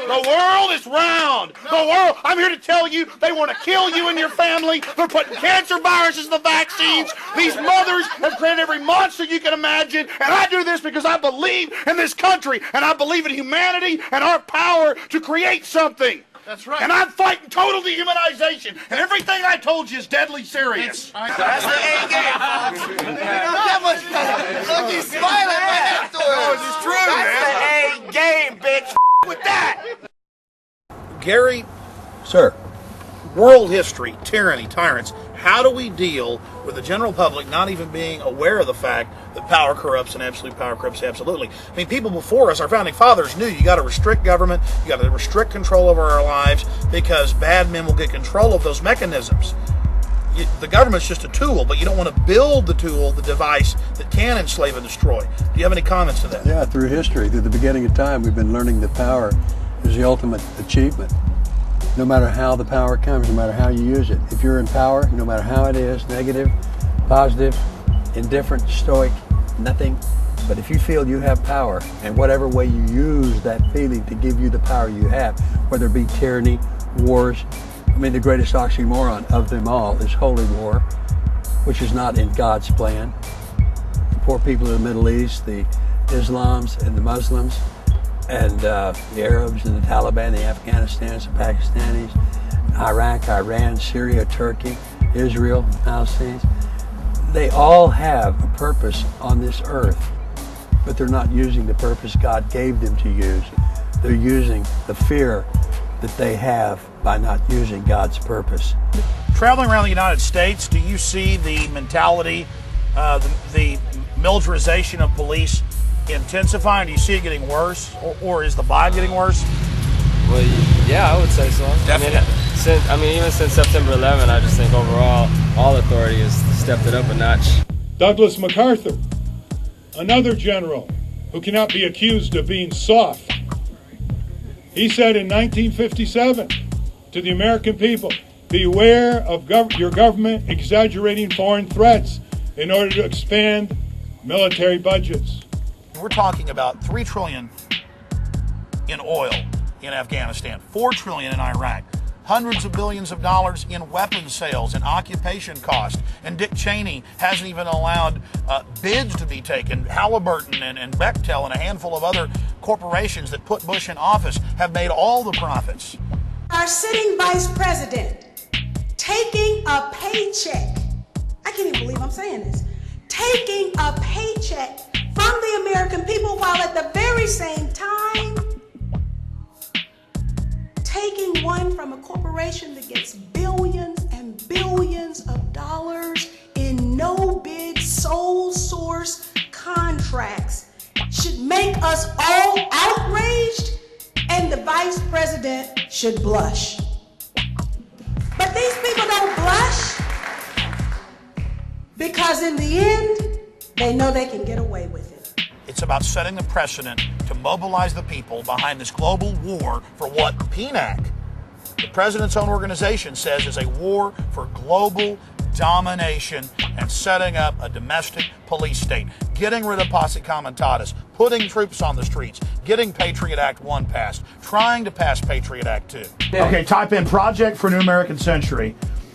The world is round. The world. I'm here to tell you, they want to kill you and your family. They're putting cancer viruses in the vaccines. These mothers have created every monster you can imagine. And I do this because I believe in this country. And I believe in humanity and our power to create something. That's right. And I'm fighting total dehumanization. And everything I told you is deadly serious. That's the A game, folks. That much better. Look, he's smiling right afterwards. It's true, That's the A game, bitch. With that. Gary, sir, world history, tyranny, tyrants. How do we deal with the general public not even being aware of the fact that power corrupts and absolute power corrupts absolutely? I mean, people before us, our founding fathers, knew you got to restrict government, you got to restrict control over our lives because bad men will get control of those mechanisms. The government's just a tool, but you don't want to build the tool, the device that can enslave and destroy. Do you have any comments to that? Yeah, through history, through the beginning of time, we've been learning that power is the ultimate achievement. no matter how the power comes, no matter how you use it. If you're in power, no matter how it is, negative, positive, indifferent, stoic, nothing. But if you feel you have power, and whatever way you use that feeling to give you the power you have, whether it be tyranny, wars, I mean, the greatest oxymoron of them all is holy war, which is not in God's plan. The poor people in the Middle East, the Islams and the Muslims, and the Arabs and the Taliban, the Afghanistans, the Pakistanis, Iraq, Iran, Syria, Turkey, Israel, the Palestinians, they all have a purpose on this earth, but they're not using the purpose God gave them to use. They're using the fear that they have by not using God's purpose. Traveling around the United States, do you see the mentality, the militarization of police intensifying? Do you see it getting worse, or is the vibe getting worse? Well, yeah, I would say so. Definitely. Even since September 11, I just think overall, all authority has stepped it up a notch. Douglas MacArthur, another general who cannot be accused of being soft. He said in 1957 to the American people, beware of your government exaggerating foreign threats in order to expand military budgets. We're talking about $3 trillion in oil in Afghanistan, $4 trillion in Iraq, hundreds of billions of dollars in weapons sales and occupation cost. And Dick Cheney hasn't even allowed bids to be taken. Halliburton and Bechtel and a handful of other corporations that put Bush in office have made all the profits. Our sitting vice president taking a paycheck, I can't even believe I'm saying this, taking a paycheck from the American people while at the very same time taking one from a corporation that gets billions and billions of dollars in no-bid sole source contracts should make us all outraged, and the vice president should blush. But these people don't blush because in the end, they know they can get away with it. It's about setting the precedent to mobilize the people behind this global war for what PNAC, the president's own organization, says is a war for global domination and setting up a domestic police state, getting rid of posse comitatus, putting troops on the streets, getting Patriot Act 1 passed, trying to pass Patriot Act 2. Okay, type in Project for New American Century.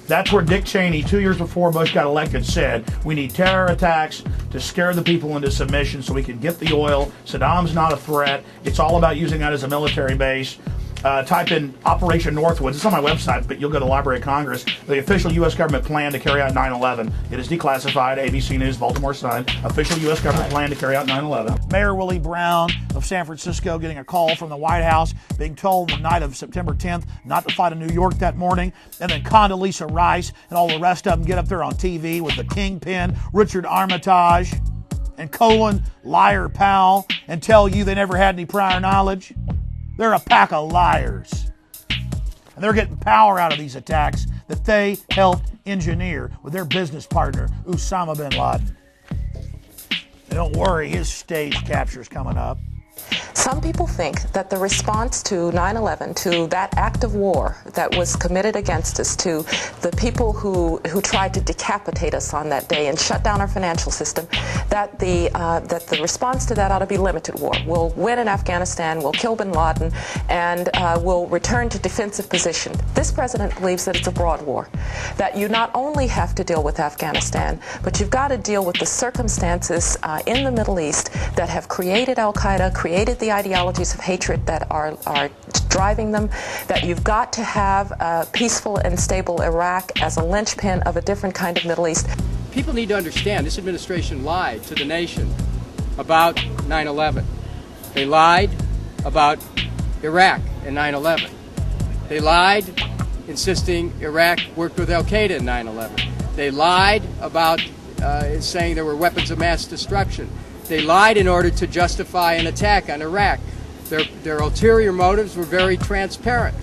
That's where Dick Cheney, 2 years before Bush got elected, said we need terror attacks to scare the people into submission so we can get the oil. Saddam's not a threat. It's all about using that as a military base. Type in Operation Northwoods. It's on my website, but you'll go to the Library of Congress. The official U.S. government plan to carry out 9/11. It is declassified. ABC News, Baltimore Sun. Official U.S. government plan to carry out 9/11. Mayor Willie Brown of San Francisco getting a call from the White House, being told the night of September 10th not to fly to New York that morning. And then Condoleezza Rice and all the rest of them get up there on TV with the kingpin, Richard Armitage, and Colin Liar Powell, and tell you they never had any prior knowledge. They're a pack of liars. And they're getting power out of these attacks that they helped engineer with their business partner, Osama bin Laden. And don't worry, his stage capture's coming up. Some people think that the response to 9/11, to that act of war that was committed against us, to the people who tried to decapitate us on that day and shut down our financial system, that the response to that ought to be limited war. We'll win in Afghanistan, we'll kill bin Laden, and we'll return to defensive position. This president believes that it's a broad war, that you not only have to deal with Afghanistan, but you've got to deal with the circumstances in the Middle East that have created Al-Qaeda, created the ideologies of hatred that are driving them, that you've got to have a peaceful and stable Iraq as a linchpin of a different kind of Middle East. People need to understand this administration lied to the nation about 9/11. They lied about Iraq in 9/11. They lied insisting Iraq worked with Al-Qaeda in 9/11. They lied about saying there were weapons of mass destruction. They lied in order to justify an attack on Iraq. Their ulterior motives were very transparent.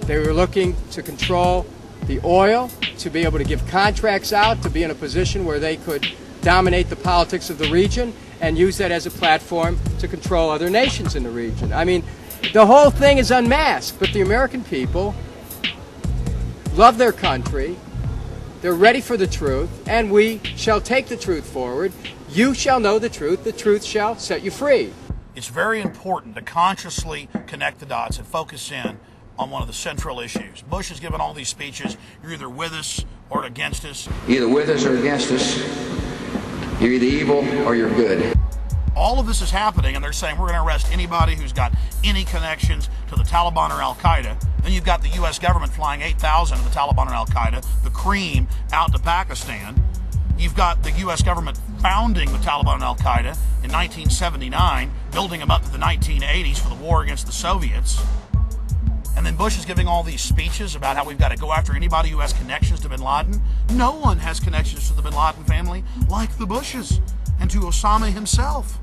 They were looking to control the oil, to be able to give contracts out, to be in a position where they could dominate the politics of the region and use that as a platform to control other nations in the region. I mean, The whole thing is unmasked, but the American people love their country. They're ready for the truth, and we shall take the truth forward. You shall know the truth shall set you free. It's very important to consciously connect the dots and focus in on one of the central issues. Bush has given all these speeches. You're either with us or against us. Either with us or against us. You're either evil or you're good. All of this is happening, and they're saying we're going to arrest anybody who's got any connections to the Taliban or Al-Qaeda. Then you've got the U.S. government flying 8,000 of the Taliban or Al-Qaeda, the cream, out to Pakistan. You've got the U.S. government founding the Taliban and Al-Qaeda in 1979, building them up to the 1980s for the war against the Soviets. And then Bush is giving all these speeches about how we've got to go after anybody who has connections to bin Laden. No one has connections to the bin Laden family like the Bushes and to Osama himself.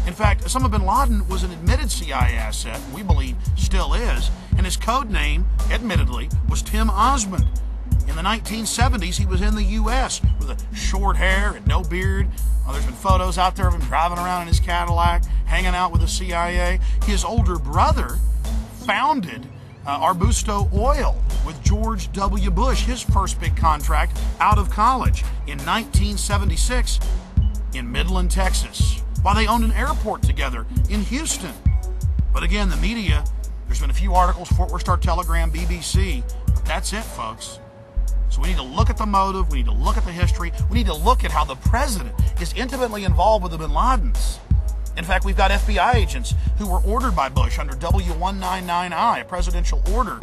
In fact, Osama bin Laden was an admitted CIA asset, we believe still is, and his code name, admittedly, was Tim Osmond. In the 1970s, he was in the U.S. with a short hair and no beard. There's been photos out there of him driving around in his Cadillac, hanging out with the CIA. His older brother founded Arbusto Oil with George W. Bush, his first big contract out of college in 1976 in Midland, Texas, while they owned an airport together in Houston. But again, the media, there's been a few articles, Fort Worth Star-Telegram, BBC, but that's it, folks. So we need to look at the motive, we need to look at the history, we need to look at how the president is intimately involved with the bin Ladens. In fact, we've got FBI agents who were ordered by Bush under W199I, a presidential order,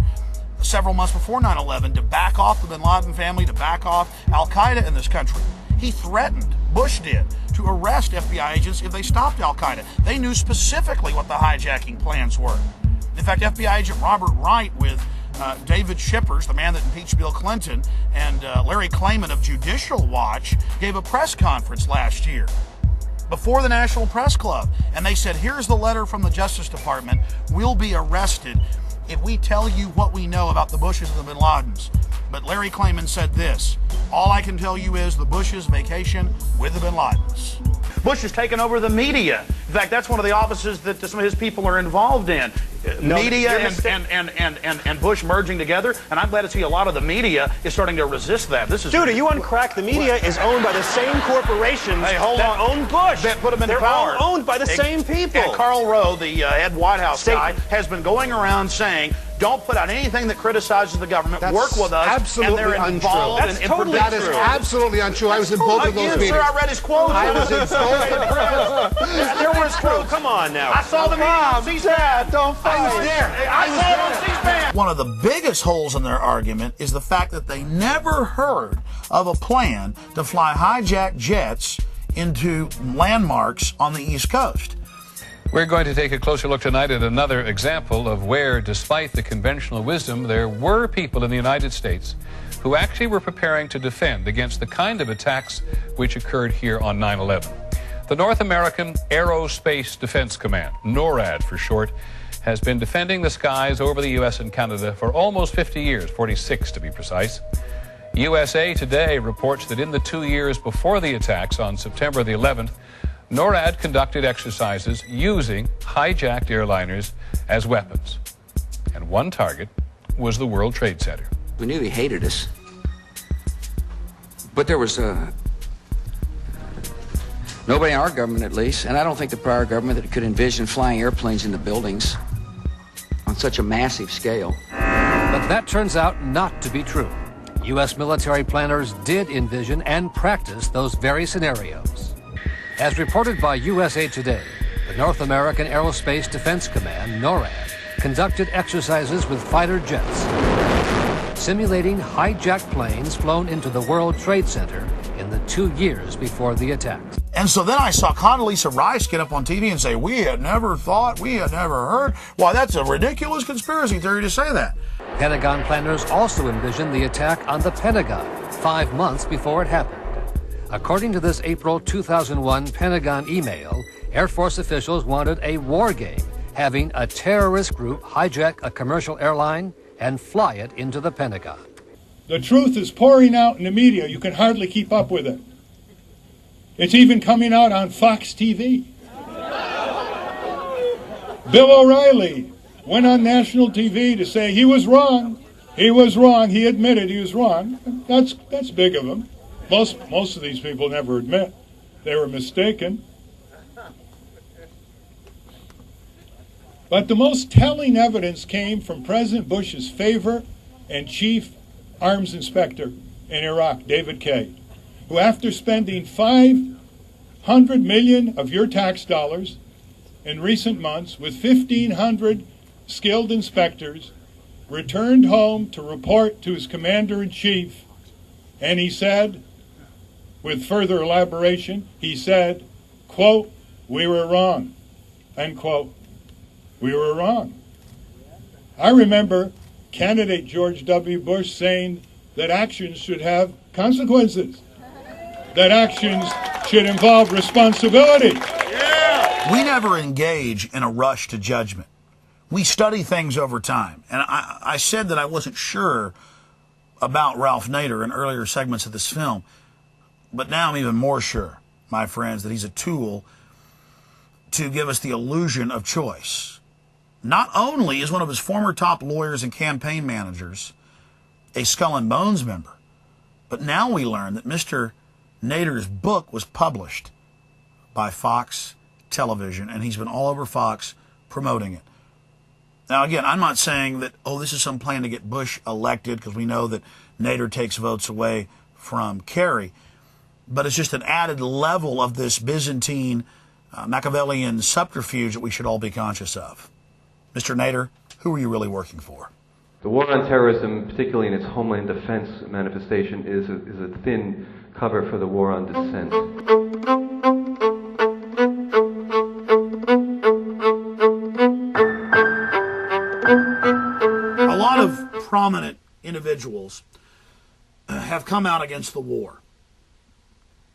several months before 9/11 to back off the bin Laden family, to back off Al-Qaeda in this country. He threatened, Bush did, to arrest FBI agents if they stopped Al-Qaeda. They knew specifically what the hijacking plans were. In fact, FBI agent Robert Wright with David Shippers, the man that impeached Bill Clinton, and Larry Klayman of Judicial Watch gave a press conference last year before the National Press Club. And they said, here's the letter from the Justice Department. We'll be arrested if we tell you what we know about the Bushes and the bin Ladens. But Larry Klayman said this, all I can tell you is the Bushes vacation with the bin Ladens. Bush has taken over the media. In fact, that's one of the offices that some of his people are involved in. Media and Bush merging together, and I'm glad to see a lot of the media is starting to resist that. This is Dude, are you on crack? The media is owned by the same corporations that own Bush. That put him into They're power. all owned by the same people. And Karl Rove, the head White House guy, has been going around saying, don't put out anything that criticizes the government. That's work with us. Absolutely and they're involved untrue. That is absolutely untrue. I was in both of those meetings. Sir, I read his quotes. I was in both. There were his quotes. Come on now. I saw the meeting on C-SPAN. Don't fight. I was there. I saw it on C-SPAN. One of the biggest holes in their argument is the fact that they never heard of a plan to fly hijacked jets into landmarks on the East Coast. We're going to take a closer look tonight at another example of where, despite the conventional wisdom, there were people in the United States who actually were preparing to defend against the kind of attacks which occurred here on 9/11. The North American Aerospace Defense Command, NORAD for short, has been defending the skies over the U.S. and Canada for almost 50 years, 46 to be precise. USA Today reports that in the 2 years before the attacks on September the 11th, NORAD conducted exercises using hijacked airliners as weapons. And one target was the World Trade Center. We knew he hated us. But there was nobody in our government, at least, and I don't think the prior government, that could envision flying airplanes into buildings on such a massive scale. But that turns out not to be true. U.S. military planners did envision and practice those very scenarios. As reported by USA Today, the North American Aerospace Defense Command, NORAD, conducted exercises with fighter jets, simulating hijacked planes flown into the World Trade Center in the 2 years before the attacks. And so then I saw Condoleezza Rice get up on TV and say, we had never thought, we had never heard. Why, that's a ridiculous conspiracy theory to say that. Pentagon planners also envisioned the attack on the Pentagon 5 months before it happened. According to this April 2001 Pentagon email, Air Force officials wanted a war game, having a terrorist group hijack a commercial airline and fly it into the Pentagon. The truth is pouring out in the media. You can hardly keep up with it. It's even coming out on Fox TV. Bill O'Reilly went on national TV to say he was wrong. He was wrong. He admitted he was wrong. That's big of him. Most of these people never admit they were mistaken. But the most telling evidence came from President Bush's favorite and chief arms inspector in Iraq, David Kay, who, after spending $500 million of your tax dollars in recent months with 1,500 skilled inspectors, returned home to report to his commander-in-chief, and he said, with further elaboration, he said, quote, "We were wrong," end quote. We were wrong. I remember candidate George W. Bush saying that actions should have consequences, that actions should involve responsibility. We never engage in a rush to judgment. We study things over time. And I said that I wasn't sure about Ralph Nader in earlier segments of this film, but now I'm even more sure, my friends, that he's a tool to give us the illusion of choice. Not only is one of his former top lawyers and campaign managers a Skull and Bones member, but now we learn that Mr. Nader's book was published by Fox Television, and he's been all over Fox promoting it. Now, again, I'm not saying that, oh, this is some plan to get Bush elected, because we know that Nader takes votes away from Kerry, but it's just an added level of this Byzantine, Machiavellian subterfuge that we should all be conscious of. Mr. Nader, who are you really working for? The war on terrorism, particularly in its homeland defense manifestation, is a thin cover for the war on dissent. A lot of prominent individuals have come out against the war.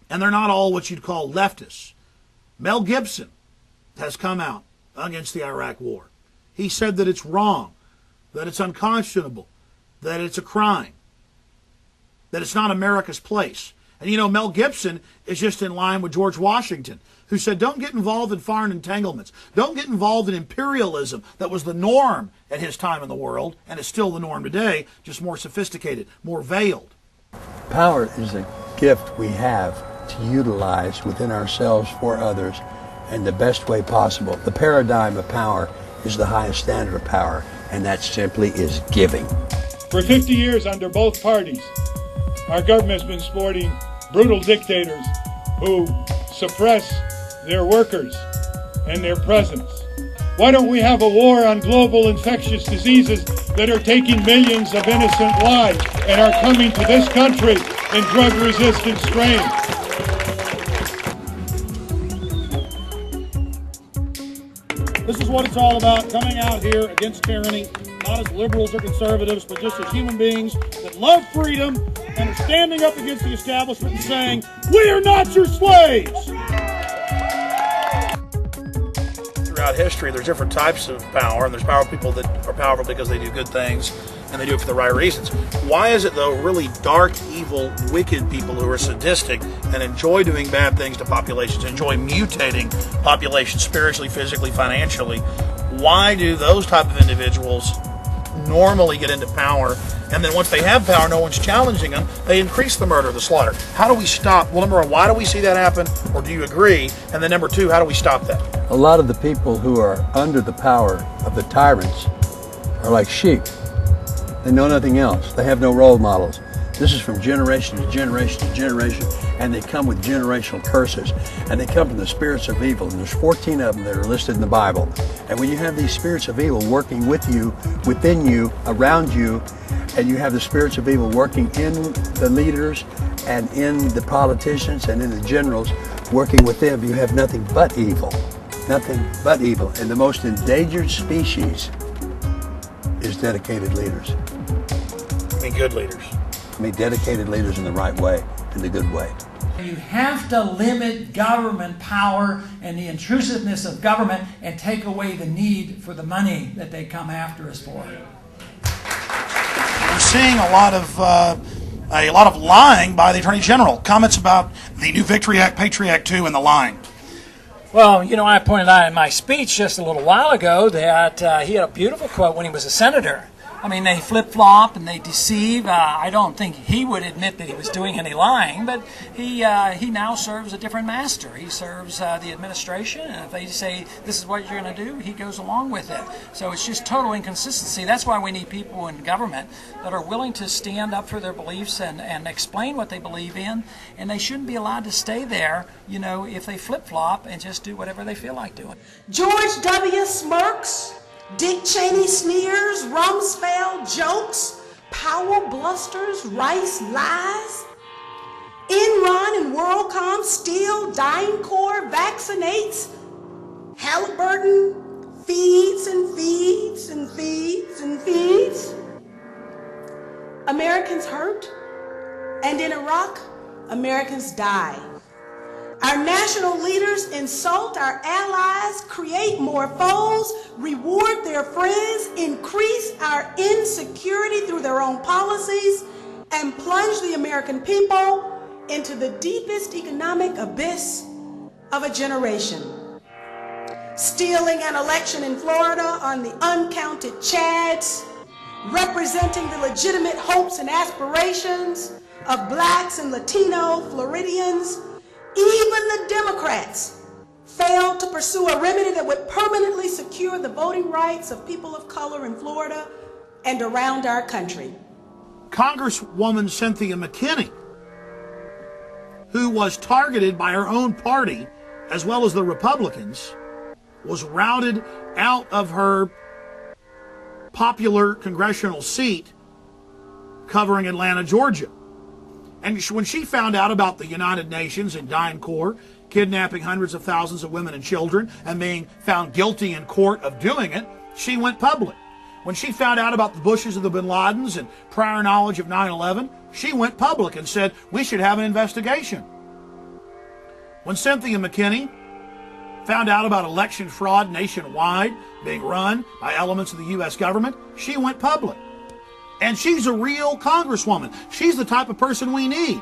And they're not all what you'd call leftists. Mel Gibson has come out against the Iraq war. He said that it's wrong, that it's unconscionable, that it's a crime, that it's not America's place. And you know, Mel Gibson is just in line with George Washington, who said, don't get involved in foreign entanglements. Don't get involved in imperialism that was the norm at his time in the world, and is still the norm today, just more sophisticated, more veiled. Power is a gift we have to utilize within ourselves for others in the best way possible. The paradigm of power is the highest standard of power, and that simply is giving. For 50 years under both parties, our government has been supporting brutal dictators who suppress their workers and their presence. Why don't we have a war on global infectious diseases that are taking millions of innocent lives and are coming to this country in drug-resistant strains? This is what it's all about, coming out here against tyranny, not as liberals or conservatives, but just as human beings that love freedom and are standing up against the establishment and saying, we are not your slaves! Throughout history, there's different types of power, and there's powerful people that are powerful because they do good things, and they do it for the right reasons. Why is it, though, really dark, evil, wicked people who are sadistic and enjoy doing bad things to populations, enjoy mutating populations spiritually, physically, financially, why do those type of individuals normally get into power, and then once they have power, no one's challenging them, they increase the murder, the slaughter? How do we stop? Well, number one, why do we see that happen, or do you agree? And then number two, how do we stop that? A lot of the people who are under the power of the tyrants are like sheep. They know nothing else. They have no role models. This is from generation to generation to generation, and they come with generational curses. And they come from the spirits of evil, and there's 14 of them that are listed in the Bible. And when you have these spirits of evil working with you, within you, around you, and you have the spirits of evil working in the leaders and in the politicians and in the generals, working with them, you have nothing but evil. Nothing but evil. And the most endangered species is dedicated leaders. I mean good leaders. I mean dedicated leaders in the right way, in the good way. You have to limit government power and the intrusiveness of government and take away the need for the money that they come after us for. We're seeing a lot of lying by the Attorney General. Comments about the new Victory Act, Patriot Act 2, and the lying. Well, you know, I pointed out in my speech just a little while ago that he had a beautiful quote when he was a senator. I mean, they flip-flop and they deceive. I don't think he would admit that he was doing any lying, but he now serves a different master. He serves the administration, and if they say this is what you're going to do, he goes along with it. So it's just total inconsistency. That's why we need people in government that are willing to stand up for their beliefs and explain what they believe in, and they shouldn't be allowed to stay there, you know, if they flip-flop and just do whatever they feel like doing. George W. smirks, Dick Cheney sneers, Rumsfeld jokes, Powell blusters, Rice lies. Enron and WorldCom steal, DynCorp vaccinates, Halliburton feeds and feeds and feeds and feeds. Americans hurt, and in Iraq, Americans die. Our national leaders insult our allies, create more foes, reward their friends, increase our insecurity through their own policies, and plunge the American people into the deepest economic abyss of a generation. Stealing an election in Florida on the uncounted Chads, representing the legitimate hopes and aspirations of blacks and Latino Floridians. Even the Democrats failed to pursue a remedy that would permanently secure the voting rights of people of color in Florida and around our country. Congresswoman Cynthia McKinney, who was targeted by her own party as well as the Republicans, was routed out of her popular congressional seat covering Atlanta, Georgia. And when she found out about the United Nations and DynCorp kidnapping hundreds of thousands of women and children and being found guilty in court of doing it, she went public. When she found out about the Bushes and the Bin Ladens and prior knowledge of 9/11, she went public and said, we should have an investigation. When Cynthia McKinney found out about election fraud nationwide being run by elements of the U.S. government, she went public. And she's a real congresswoman. She's the type of person we need.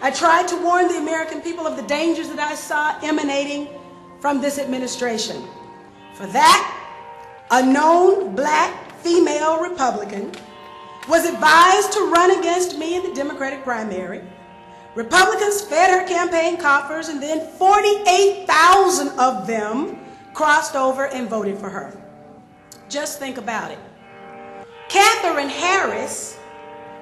I tried to warn the American people of the dangers that I saw emanating from this administration. For that, a known black female Republican was advised to run against me in the Democratic primary. Republicans fed her campaign coffers, and then 48,000 of them crossed over and voted for her. Just think about it. Katherine Harris,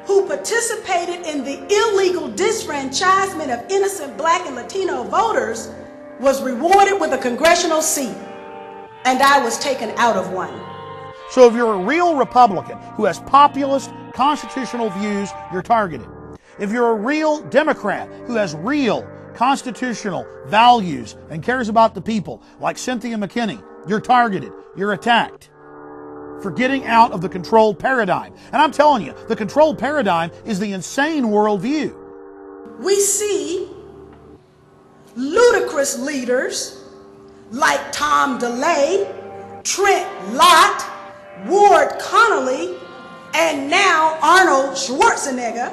who participated in the illegal disfranchisement of innocent black and Latino voters, was rewarded with a congressional seat, and I was taken out of one. So if you're a real Republican who has populist constitutional views, you're targeted. If you're a real Democrat who has real constitutional values and cares about the people, like Cynthia McKinney, you're targeted, you're attacked for getting out of the controlled paradigm. And I'm telling you, the controlled paradigm is the insane worldview. We see ludicrous leaders like Tom DeLay, Trent Lott, Ward Connolly, and now Arnold Schwarzenegger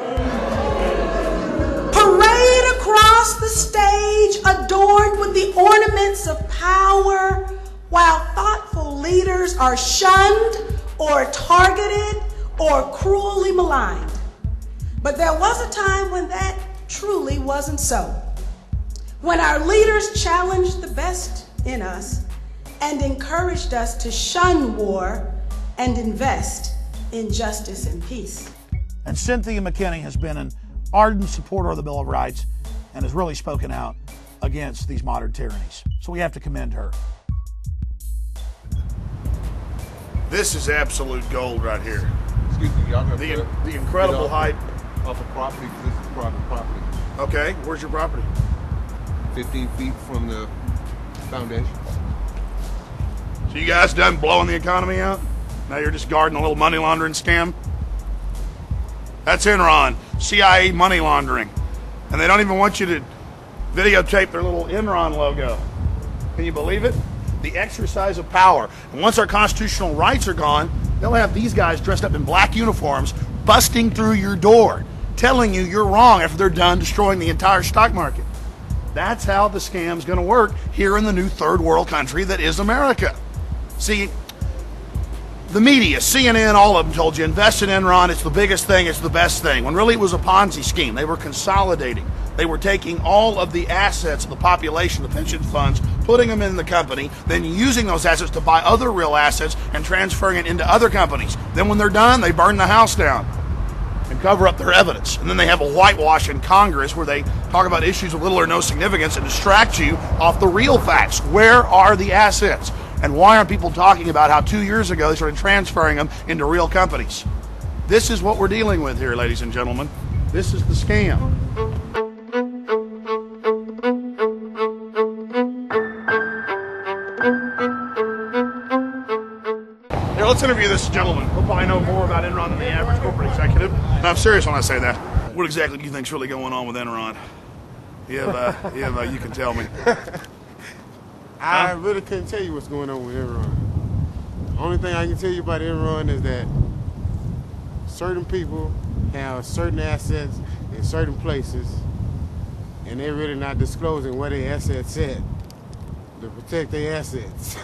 parade across the stage adorned with the ornaments of power, while thoughtful leaders are shunned or targeted or cruelly maligned. But there was a time when that truly wasn't so. When our leaders challenged the best in us and encouraged us to shun war and invest in justice and peace. And Cynthia McKinney has been an ardent supporter of the Bill of Rights and has really spoken out against these modern tyrannies. So we have to commend her. This is absolute gold right here. Excuse me, y'all The incredible height. Off of property, this is private property. Okay, where's your property? 15 feet from the foundation. So you guys done blowing the economy out? Now you're just guarding a little money laundering scam? That's Enron, CIA money laundering. And they don't even want you to videotape their little Enron logo. Can you believe it? The exercise of power. And once our constitutional rights are gone, they'll have these guys dressed up in black uniforms busting through your door, telling you you're wrong after they're done destroying the entire stock market. That's how the scam's going to work here in the new third world country that is America. See, the media, CNN, all of them told you, invest in Enron, it's the biggest thing, it's the best thing, when really it was a Ponzi scheme. They were consolidating. They were taking all of the assets of the population, the pension funds, putting them in the company, then using those assets to buy other real assets and transferring it into other companies. Then when they're done, they burn the house down and cover up their evidence. And then they have a whitewash in Congress where they talk about issues of little or no significance and distract you off the real facts. Where are the assets? And why aren't people talking about how 2 years ago they started transferring them into real companies? This is what we're dealing with here, ladies and gentlemen. This is the scam. Here, let's interview this gentleman. He'll probably know more about Enron than the average corporate executive. And I'm serious when I say that. What exactly do you think's really going on with Enron? You can tell me. I really couldn't tell you what's going on with Enron. The only thing I can tell you about Enron is that certain people have certain assets in certain places, and they're really not disclosing where their assets at to protect their assets.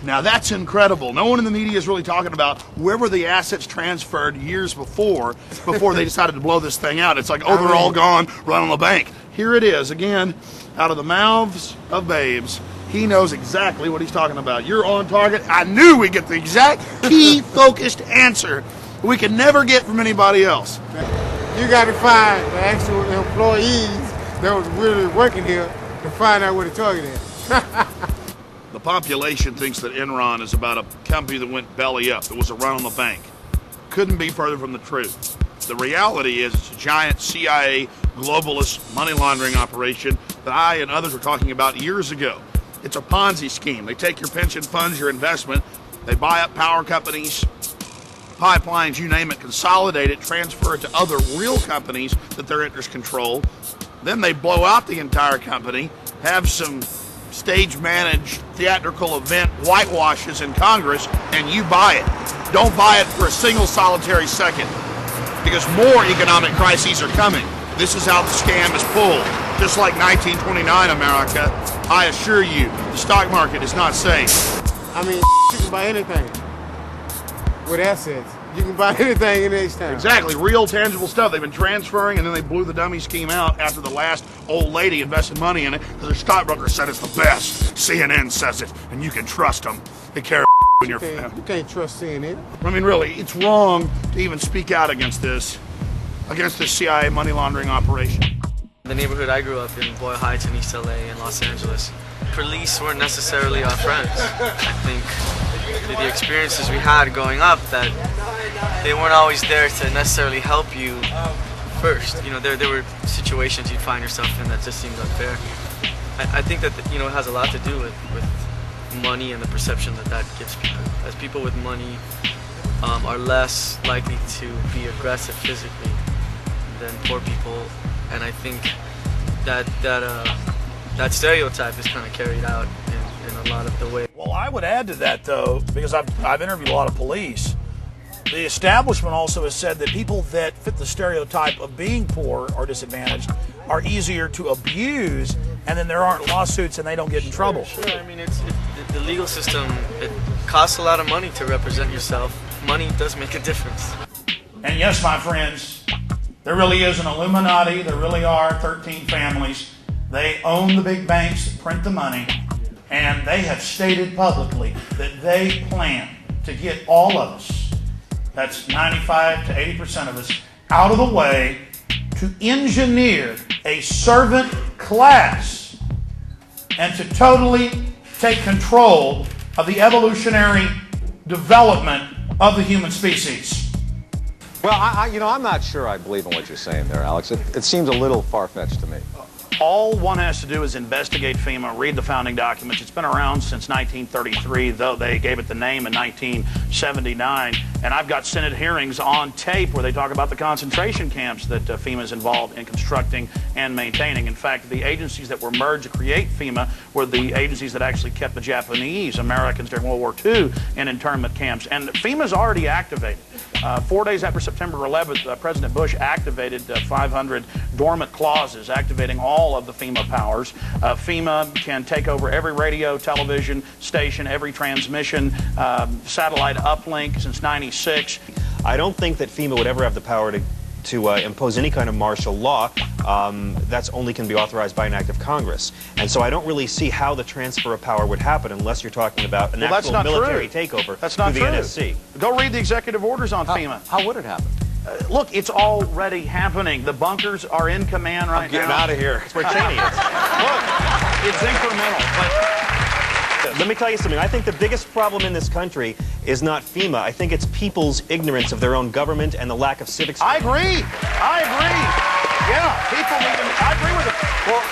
Now that's incredible. No one in the media is really talking about where were the assets transferred years before they decided to blow this thing out. It's like, oh, they're all gone, run on the bank. Here it is, again, out of the mouths of babes. He knows exactly what he's talking about. You're on target. I knew we'd get the exact key focused answer we could never get from anybody else. You got to find the actual employees that was really working here to find out where the target is. The population thinks that Enron is about a company that went belly up. It was a run on the bank. Couldn't be further from the truth. The reality is it's a giant CIA globalist money laundering operation that I and others were talking about years ago. It's a Ponzi scheme. They take your pension funds, your investment, they buy up power companies, pipelines, you name it, consolidate it, transfer it to other real companies that their interests control. Then they blow out the entire company, have some stage-managed theatrical event whitewashes in Congress, and you buy it. Don't buy it for a single solitary second, because more economic crises are coming. This is how the scam is pulled. Just like 1929 America, I assure you, the stock market is not safe. I mean, you can buy anything with assets. You can buy anything in H Town. Exactly, real tangible stuff. They've been transferring, and then they blew the dummy scheme out after the last old lady invested money in it because their stockbroker said it's the best. CNN says it, and you can trust them. They care when you're. You can't trust CNN. I mean, really, it's wrong to even speak out against this CIA money laundering operation. The neighborhood I grew up in, Boyle Heights in East LA and Los Angeles, police weren't necessarily our friends. I think the experiences we had growing up, that they weren't always there to necessarily help you first. You know, there were situations you'd find yourself in that just seemed unfair. I think that it has a lot to do with money and the perception that gives people. As people with money are less likely to be aggressive physically than poor people, and I think that stereotype is kind of carried out in a lot of the way. Well, I would add to that, though, because I've interviewed a lot of police. The establishment also has said that people that fit the stereotype of being poor or disadvantaged are easier to abuse, and then there aren't lawsuits and they don't get in trouble. Sure, I mean, the legal system, it costs a lot of money to represent yourself. Money does make a difference. And yes, my friends, there really is an Illuminati. There really are 13 families. They own the big banks that print the money, and they have stated publicly that they plan to get all of us, that's 95 to 80% of us, out of the way to engineer a servant class and to totally take control of the evolutionary development of the human species. Well, I'm not sure I believe in what you're saying there, Alex. It seems a little far-fetched to me. All one has to do is investigate FEMA, read the founding documents. It's been around since 1933, though they gave it the name in 1979. And I've got Senate hearings on tape where they talk about the concentration camps that FEMA is involved in constructing and maintaining. In fact, the agencies that were merged to create FEMA were the agencies that actually kept the Japanese Americans during World War II in internment camps. And FEMA's already activated. 4 days after September 11th, President Bush activated 500 dormant clauses, activating all of the FEMA powers. FEMA can take over every radio, television station, every transmission, satellite uplink since '96. I don't think that FEMA would ever have the power to impose any kind of martial law. That's only can be authorized by an act of Congress. And so I don't really see how the transfer of power would happen unless you're talking about an actual military takeover through the NSC. Go read the executive orders on FEMA. How would it happen? Look, it's already happening. The bunkers are in command right now. Get out of here. It's where Cheney is. Look, it's incremental. But let me tell you something. I think the biggest problem in this country is not FEMA. I think it's people's ignorance of their own government and the lack of civics. I agree. I agree. Yeah, people need to. I agree with it. Well,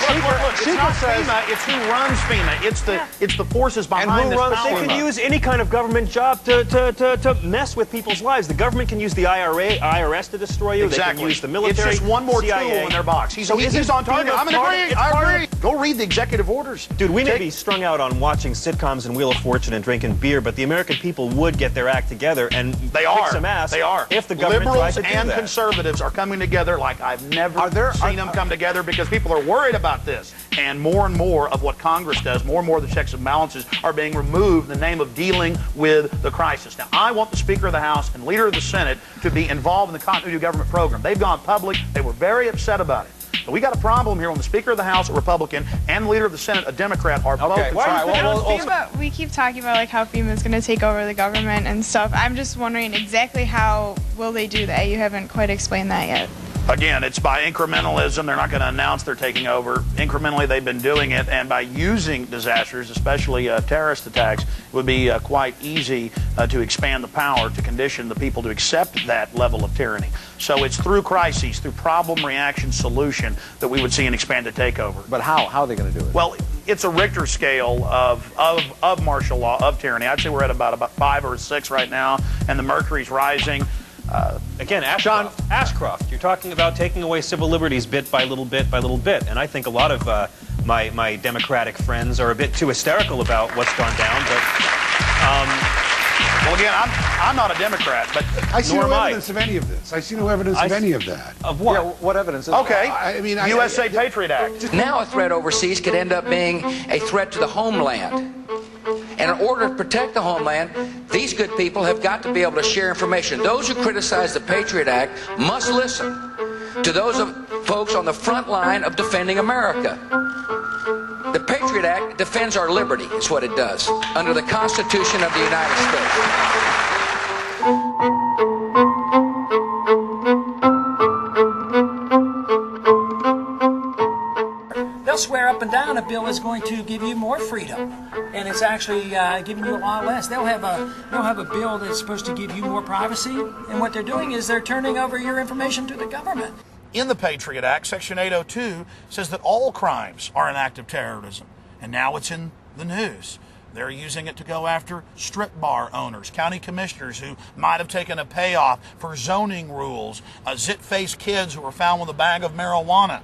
look, it's not FEMA. It's who runs FEMA. It's the forces behind this power. They can use any kind of government job to mess with people's lives. The government can use the IRS to destroy you. Exactly. They can use the military. It's just one more CIA. tool in their box. He's on target. I'm in agreement. I agree. Go read the executive orders. Dude, we may be strung out on watching sitcoms and Wheel of Fortune and drinking beer, but the American people would get their act together and kick some ass. They are. If the government Liberals tried to do and that. conservatives are coming together like I've never seen them come together, because people are worried about this. And more of what Congress does, more and more of the checks and balances are being removed in the name of dealing with the crisis. Now, I want the Speaker of the House and Leader of the Senate to be involved in the continuity of government program. They've gone public. They were very upset about it. So we got a problem here when the Speaker of the House, a Republican, and the Leader of the Senate, a Democrat, are both concerned. We keep talking about like how FEMA is going to take over the government and stuff. I'm just wondering exactly how will they do that? You haven't quite explained that yet. Again, it's by incrementalism. They're not going to announce they're taking over. Incrementally, they've been doing it, and by using disasters, especially terrorist attacks, it would be quite easy to expand the power to condition the people to accept that level of tyranny. So it's through crises, through problem, reaction, solution, that we would see an expanded takeover. But how? How are they going to do it? Well, it's a Richter scale of martial law, of tyranny. I'd say we're at about 5 or 6 right now, and the mercury's rising. Again, Ashcroft, you're talking about taking away civil liberties bit by little bit by little bit. And I think a lot of my Democratic friends are a bit too hysterical about what's gone down. But, well, again, I'm not a Democrat, but I see no evidence of any of this. I see no evidence of any of that. Of what? Yeah, what evidence is okay. I mean, USA Patriot Act. Now a threat overseas could end up being a threat to the homeland. And in order to protect the homeland, these good people have got to be able to share information. Those who criticize the Patriot Act must listen to those folks on the front line of defending America. The Patriot Act defends our liberty, is what it does, under the Constitution of the United States. They'll swear up and down a bill is going to give you more freedom, and it's actually giving you a lot less. They'll have a bill that's supposed to give you more privacy, and what they're doing is they're turning over your information to the government. In the Patriot Act, Section 802 says that all crimes are an act of terrorism, and now it's in the news. They're using it to go after strip bar owners, county commissioners who might have taken a payoff for zoning rules, zit-faced kids who were found with a bag of marijuana.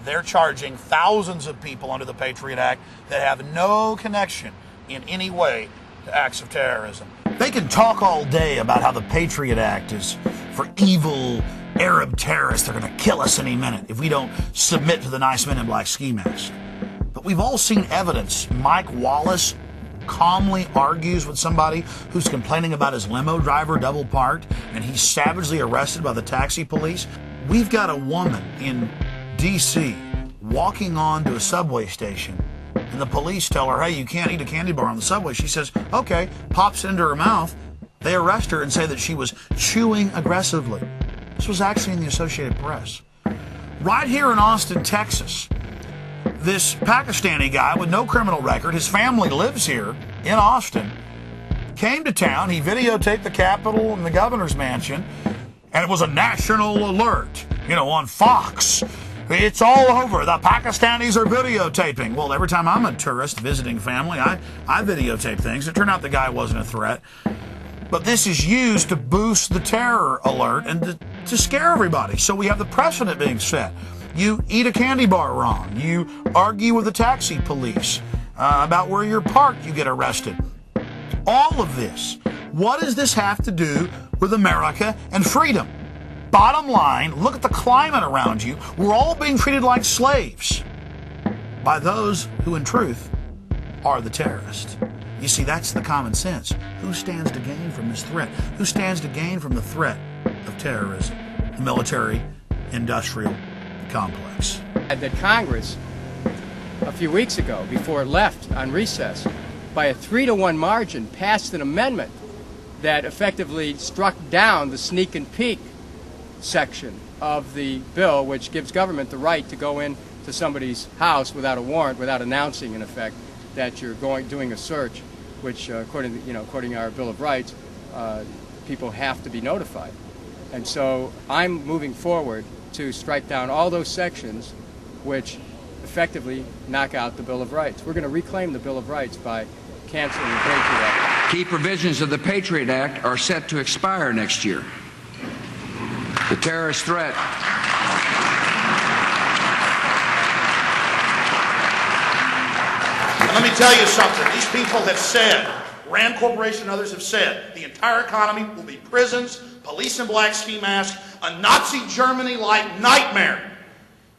They're charging thousands of people under the Patriot Act that have no connection in any way to acts of terrorism. They can talk all day about how the Patriot Act is for evil Arab terrorists. They're going to kill us any minute if we don't submit to the nice men in black ski masks. But we've all seen evidence. Mike Wallace calmly argues with somebody who's complaining about his limo driver double parked, and he's savagely arrested by the taxi police. We've got a woman in D.C. walking on to a subway station, and the police tell her, hey, you can't eat a candy bar on the subway. She says, okay, pops it into her mouth. They arrest her and say that she was chewing aggressively. This was actually in the Associated Press. Right here in Austin, Texas, this Pakistani guy with no criminal record, his family lives here in Austin, came to town. He videotaped the Capitol and the governor's mansion, and it was a national alert, on Fox. It's all over. The Pakistanis are videotaping. Well, every time I'm a tourist visiting family, I videotape things. It turned out the guy wasn't a threat. But this is used to boost the terror alert and to scare everybody. So we have the precedent being set. You eat a candy bar wrong. You argue with the taxi police about where you're parked, you get arrested. All of this. What does this have to do with America and freedom? Bottom line, look at the climate around you. We're all being treated like slaves by those who, in truth, are the terrorists. You see, that's the common sense. Who stands to gain from this threat? Who stands to gain from the threat of terrorism? The military-industrial complex. That Congress, a few weeks ago, before it left on recess, by a 3-to-1 margin, passed an amendment that effectively struck down the sneak and peek section of the bill, which gives government the right to go into somebody's house without a warrant, without announcing, in effect, that you're doing a search, which, according to our Bill of Rights, people have to be notified. And so I'm moving forward to strike down all those sections which effectively knock out the Bill of Rights. We're going to reclaim the Bill of Rights by canceling the Patriot Act. Key provisions of the Patriot Act are set to expire next year. The terrorist threat. Let me tell you something. These people have said, Rand Corporation and others have said, the entire economy will be prisons, police in black ski masks, a Nazi Germany-like nightmare.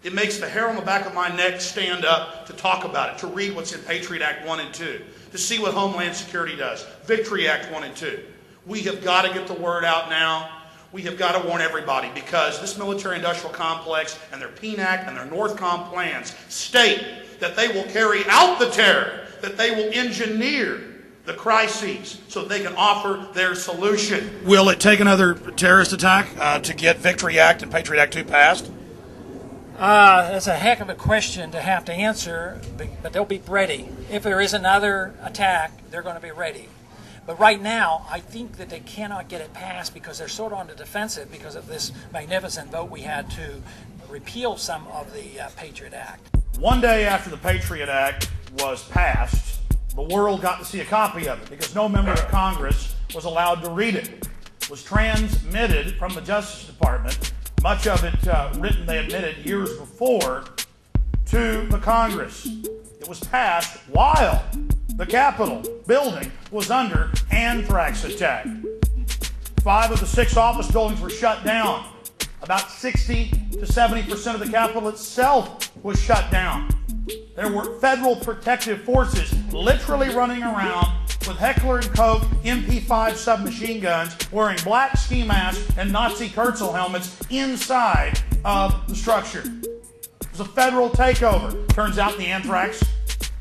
It makes the hair on the back of my neck stand up to talk about it, to read what's in Patriot Act 1 and 2, to see what Homeland Security does, Victory Act 1 and 2. We have got to get the word out now. We have got to warn everybody, because this military-industrial complex and their PNAC and their NORTHCOM plans state that they will carry out the terror, that they will engineer the crises so they can offer their solution. Will it take another terrorist attack to get Victory Act and Patriot Act 2 passed? That's a heck of a question to have to answer, but they'll be ready. If there is another attack, they're going to be ready. But right now, I think that they cannot get it passed because they're sort of on the defensive because of this magnificent vote we had to repeal some of the Patriot Act. One day after the Patriot Act was passed, the world got to see a copy of it because no member of Congress was allowed to read it. It was transmitted from the Justice Department, much of it written, they admitted, years before, to the Congress. It was passed while the Capitol building was under anthrax attack. 5 of the 6 office buildings were shut down. About 60 to 70% of the Capitol itself was shut down. There were federal protective forces literally running around with Heckler & Koch MP5 submachine guns, wearing black ski masks and Nazi Kurzel helmets inside of the structure. It was a federal takeover. Turns out the anthrax,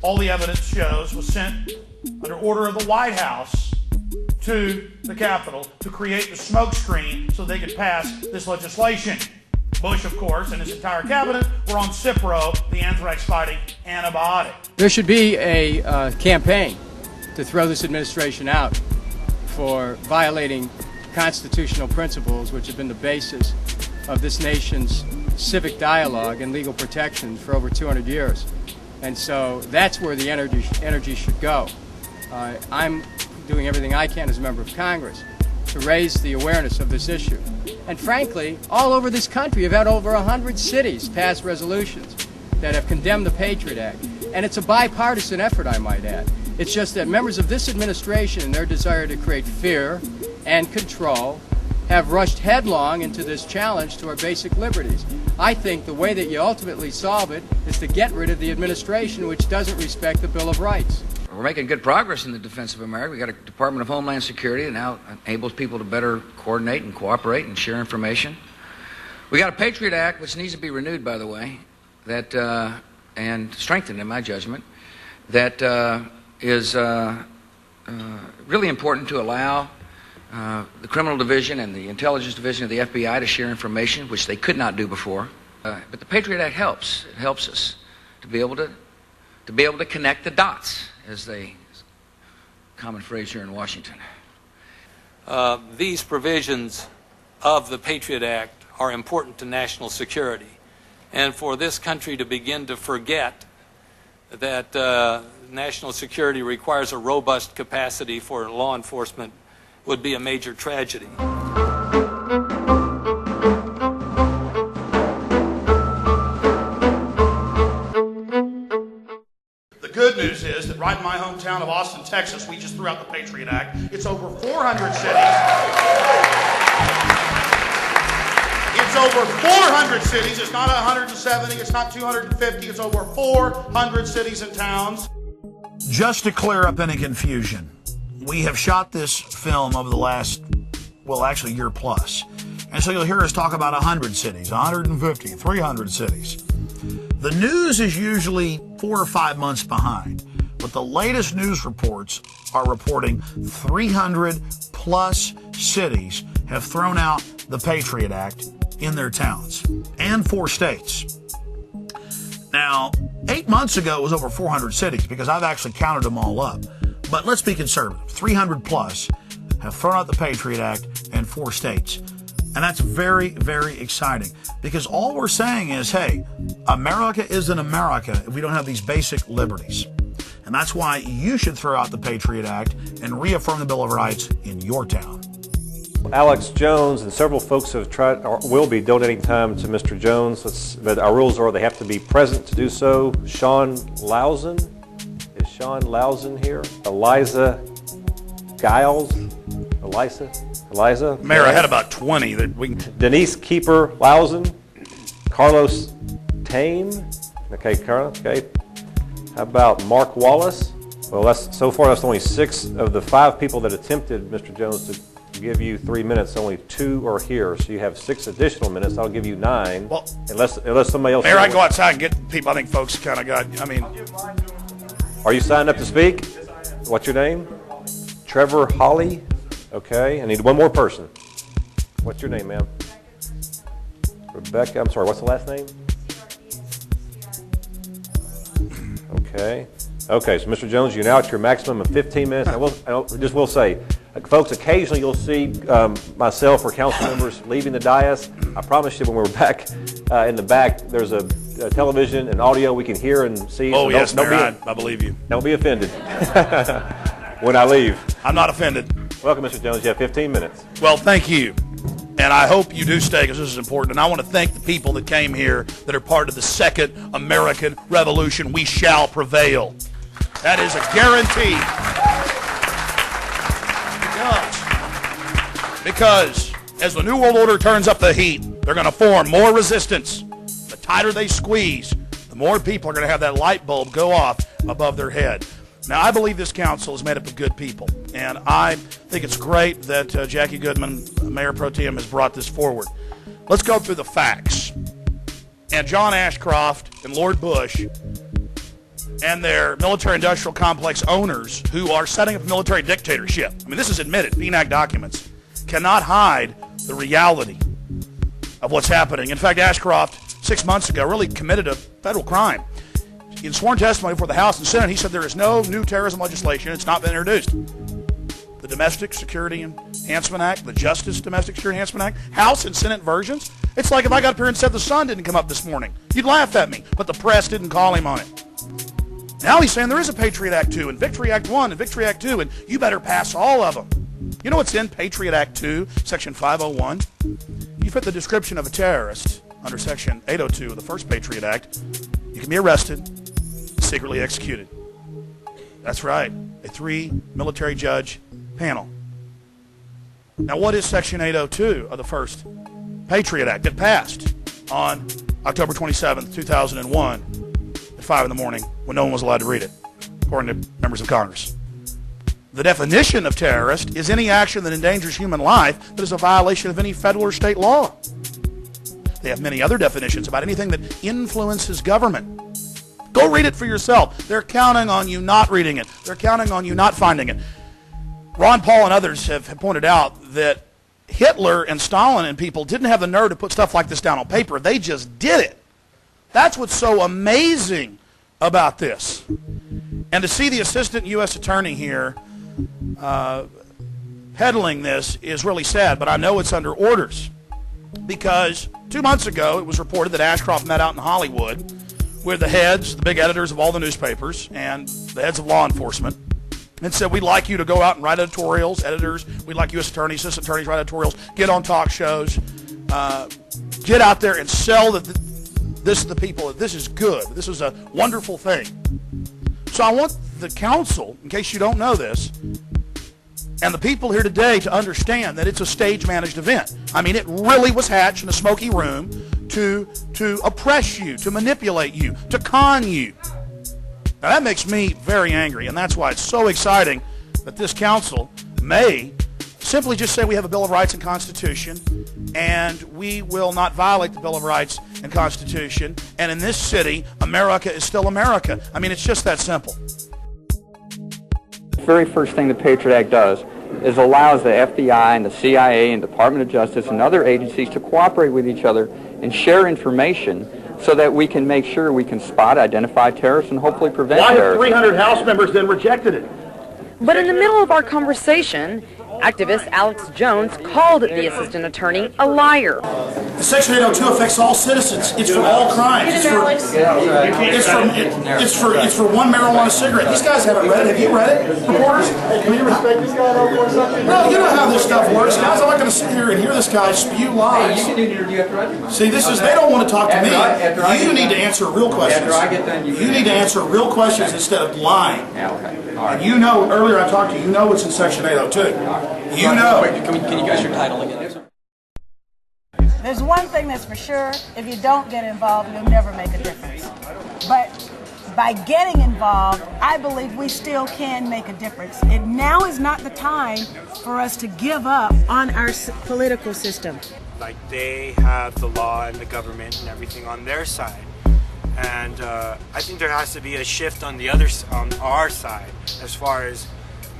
all the evidence shows, was sent under order of the White House to the Capitol to create the smoke screen so they could pass this legislation. Bush, of course, and his entire cabinet were on Cipro, the anthrax-fighting antibiotic. There should be a campaign to throw this administration out for violating constitutional principles which have been the basis of this nation's civic dialogue and legal protections for over 200 years. And so that's where the energy should go. I'm doing everything I can as a member of Congress to raise the awareness of this issue. And frankly, all over this country, you've had over 100 cities pass resolutions that have condemned the Patriot Act. And it's a bipartisan effort, I might add. It's just that members of this administration, in their desire to create fear and control, have rushed headlong into this challenge to our basic liberties. I think the way that you ultimately solve it is to get rid of the administration which doesn't respect the Bill of Rights. We're making good progress in the defense of America. We've got a Department of Homeland Security that now enables people to better coordinate and cooperate and share information. We got a Patriot Act, which needs to be renewed, by the way, that and strengthened, in my judgment, that is really important to allow the criminal division and the intelligence division of the FBI to share information, which they could not do before. But the Patriot Act helps. It helps us to be able to connect the dots, as they common phrase here in Washington. These provisions of the Patriot Act are important to national security, and for this country to begin to forget that national security requires a robust capacity for law enforcement would be a major tragedy. The good news is that right in my hometown of Austin, Texas, we just threw out the Patriot Act. It's over 400 cities. It's over 400 cities. It's not 170. It's not 250. It's over 400 cities and towns. Just to clear up any confusion, we have shot this film over the last, well, actually year plus. And so you'll hear us talk about 100 cities, 150, 300 cities. The news is usually 4 or 5 months behind, but the latest news reports are reporting 300 plus cities have thrown out the Patriot Act in their towns, and 4 states. Now, 8 months ago it was over 400 cities because I've actually counted them all up. But let's be conservative. 300 plus have thrown out the Patriot Act in 4 states. And that's very, very exciting because all we're saying is, hey, America isn't America if we don't have these basic liberties. And that's why you should throw out the Patriot Act and reaffirm the Bill of Rights in your town. Alex Jones and several folks have tried or will be donating time to Mr. Jones, but our rules are they have to be present to do so. Sean Lausen, is Sean Lausen here? Eliza Giles, Eliza. Mayor, I had about 20 that we can. Denise Keeper Lausen, Carlos Tame. Okay, Carlos. Okay. How about Mark Wallace? Well, so far that's only 6 of the 5 people that attempted, Mr. Jones, to give you 3 minutes. Only 2 are here, so you have 6 additional minutes. I'll give you 9. Well, unless somebody else. Mayor, I can go outside and get people. I think folks kind of got. I mean, are you signed up to speak? What's your name? Trevor Holly. Okay, I need one more person. What's your name, ma'am? Rebecca. I'm sorry. What's the last name? Okay. Okay, so Mr. Jones, you're now at your maximum of 15 minutes. I will say, folks, occasionally you'll see myself or council members leaving the dais. I promise you when we're back in the back, there's a television and audio we can hear and see. Oh, so yes, Mayor, I believe you. Don't be offended when I leave. I'm not offended. Welcome, Mr. Jones. You have 15 minutes. Well, thank you. And I hope you do stay because this is important. And I want to thank the people that came here that are part of the Second American Revolution. We shall prevail. That is a guarantee. Because as the New World Order turns up the heat, they're going to form more resistance. The tighter they squeeze, the more people are going to have that light bulb go off above their head. Now, I believe this council is made up of good people, and I think it's great that Jackie Goodman, Mayor Pro Tem, has brought this forward. Let's go through the facts. And John Ashcroft and Lord Bush and their military-industrial complex owners who are setting up a military dictatorship. I mean, this is admitted. PNAC documents cannot hide the reality of what's happening. In fact, Ashcroft, 6 months ago, really committed a federal crime. In sworn testimony before the House and Senate, he said there is no new terrorism legislation. It's not been introduced. The Domestic Security Enhancement Act, the Justice Domestic Security Enhancement Act, House and Senate versions. It's like if I got up here and said the sun didn't come up this morning. You'd laugh at me, but the press didn't call him on it. Now he's saying there is a Patriot Act 2 and Victory Act 1 and Victory Act 2, and you better pass all of them. You know what's in Patriot Act 2, Section 501? You fit the description of a terrorist under Section 802 of the first Patriot Act. You can be arrested, secretly executed. That's right, a 3 military judge panel. Now what is Section 802 of the first Patriot Act? It passed on October 27th, 2001 at 5 in the morning when no one was allowed to read it, according to members of Congress. The definition of terrorist is any action that endangers human life that is a violation of any federal or state law. They have many other definitions about anything that influences government. Go read it for yourself. They're counting on you not reading it. They're counting on you not finding it. Ron Paul and others have pointed out that Hitler and Stalin and people didn't have the nerve to put stuff like this down on paper. They just did it. That's what's so amazing about this. And to see the assistant U.S. attorney here peddling this is really sad, but I know it's under orders. Because 2 months ago, it was reported that Ashcroft met out in Hollywood with the heads, the big editors of all the newspapers, and the heads of law enforcement, and said, we'd like you to go out and write editorials, editors, we'd like you as attorneys, assistant attorneys, write editorials, get on talk shows, get out there and sell that this to the people, that this is good, this is a wonderful thing. So I want the council, in case you don't know this, and the people here today to understand that it's a stage-managed event. I mean, it really was hatched in a smoky room to oppress you, to manipulate you, to con you. Now that makes me very angry, and that's why it's so exciting that this council may simply just say we have a Bill of Rights and Constitution, and we will not violate the Bill of Rights and Constitution, and in this city, America is still America. I mean, it's just that simple. The very first thing the Patriot Act does is allows the FBI and the CIA and Department of Justice and other agencies to cooperate with each other and share information so that we can make sure we can spot, identify terrorists, and hopefully prevent terrorism. Why have 300 House members then rejected it? But in the middle of our conversation, activist Alex Jones called the assistant attorney a liar. Section 802 affects all citizens. It's for all crimes. It's for one marijuana cigarette. These guys haven't read it. Have you read it, reporters? Hey, can you respect this guy for a second? No, you know how this stuff works, guys. I'm not going to sit here and hear this guy spew lies. See, this is, they don't want to talk to me. You need to answer real questions. You need to answer real questions instead of lying. And you know, earlier I talked to you, you know what's in Section 802. You know. Can you give us your title again? There's one thing that's for sure, if you don't get involved, you'll never make a difference. But by getting involved, I believe we still can make a difference. Now is not the time for us to give up on our political system. Like, they have the law and the government and everything on their side. And I think there has to be a shift on our side as far as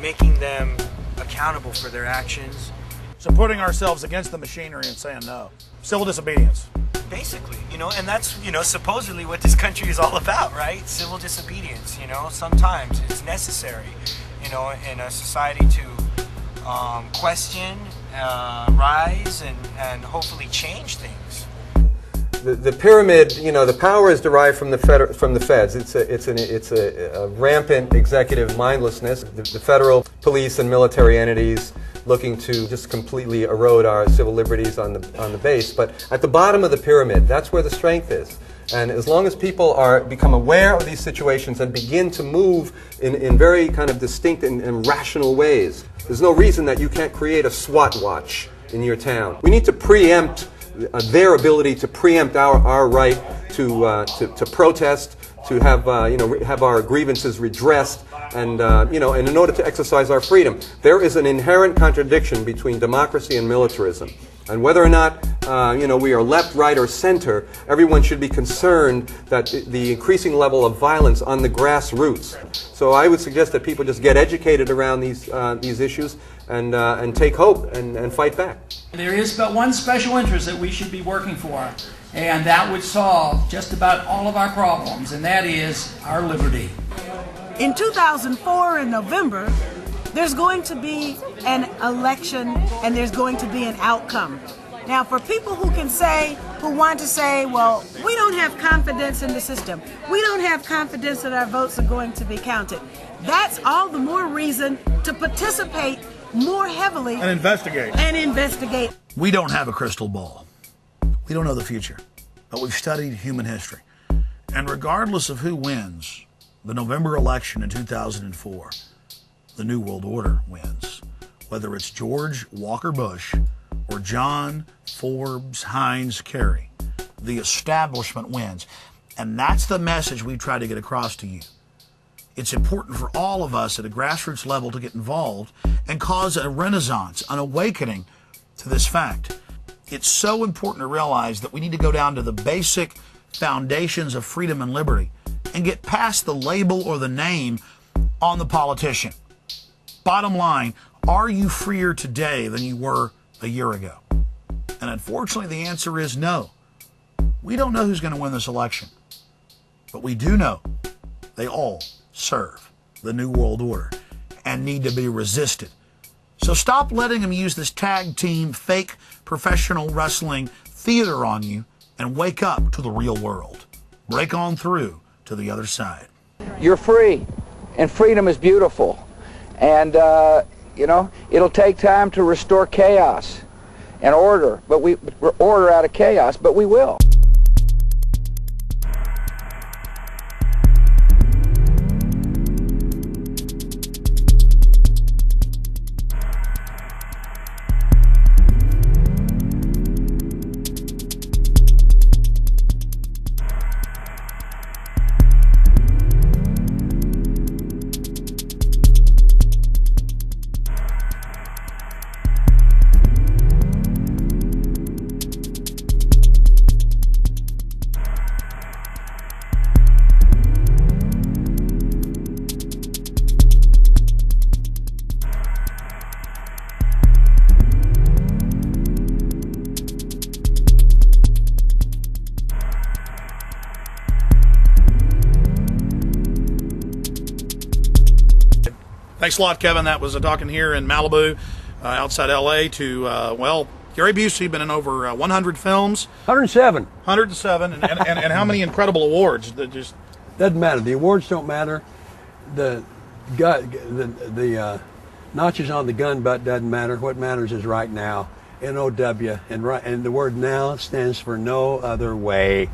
making them accountable for their actions. So putting ourselves against the machinery and saying no. Civil disobedience. Basically, and that's, supposedly what this country is all about, right? Civil disobedience, sometimes it's necessary, in a society to question, rise, and hopefully change things. The pyramid, the power is derived from the feds. It's a rampant executive mindlessness. The federal police and military entities looking to just completely erode our civil liberties on the base. But at the bottom of the pyramid, that's where the strength is. And as long as people become aware of these situations and begin to move in very kind of distinct and rational ways, there's no reason that you can't create a SWAT watch in your town. We need to preempt their ability to preempt our right to protest, to have have our grievances redressed, and and in order to exercise our freedom. There is an inherent contradiction between democracy and militarism, and whether or not we are left, right, or center, everyone should be concerned that the increasing level of violence on the grassroots. So I would suggest that people just get educated around these issues and take hope and fight back. There is but one special interest that we should be working for, and that would solve just about all of our problems, and that is our liberty. In 2004, in November, there's going to be an election and there's going to be an outcome. Now, for people who want to say, well, we don't have confidence in the system, we don't have confidence that our votes are going to be counted, that's all the more reason to participate more heavily and investigate. We don't have a crystal ball. We don't know the future, but we've studied human history. And regardless of who wins the November election in 2004, the New World Order wins. Whether it's George Walker Bush or John Forbes Hines Kerry, the establishment wins. And that's the message we try to get across to you. It's important for all of us at a grassroots level to get involved and cause a renaissance, an awakening to this fact. It's so important to realize that we need to go down to the basic foundations of freedom and liberty and get past the label or the name on the politician. Bottom line, are you freer today than you were a year ago? And unfortunately, the answer is no. We don't know who's going to win this election, but we do know they all serve the New World Order and need to be resisted. So stop letting them use this tag team, fake professional wrestling theater on you and wake up to the real world. Break on through to the other side. You're free, and freedom is beautiful. And, you know, it'll take time to restore chaos and order, but order out of chaos, but we will. Thanks a lot, Kevin. That was a talking here in Malibu, outside L.A. to, well, Gary Busey, been in over 100 films. 107. 107, and how many incredible awards? That just doesn't matter. The awards don't matter. The notches on the gun butt doesn't matter. What matters is right now. N-O-W, and the word now stands for no other way.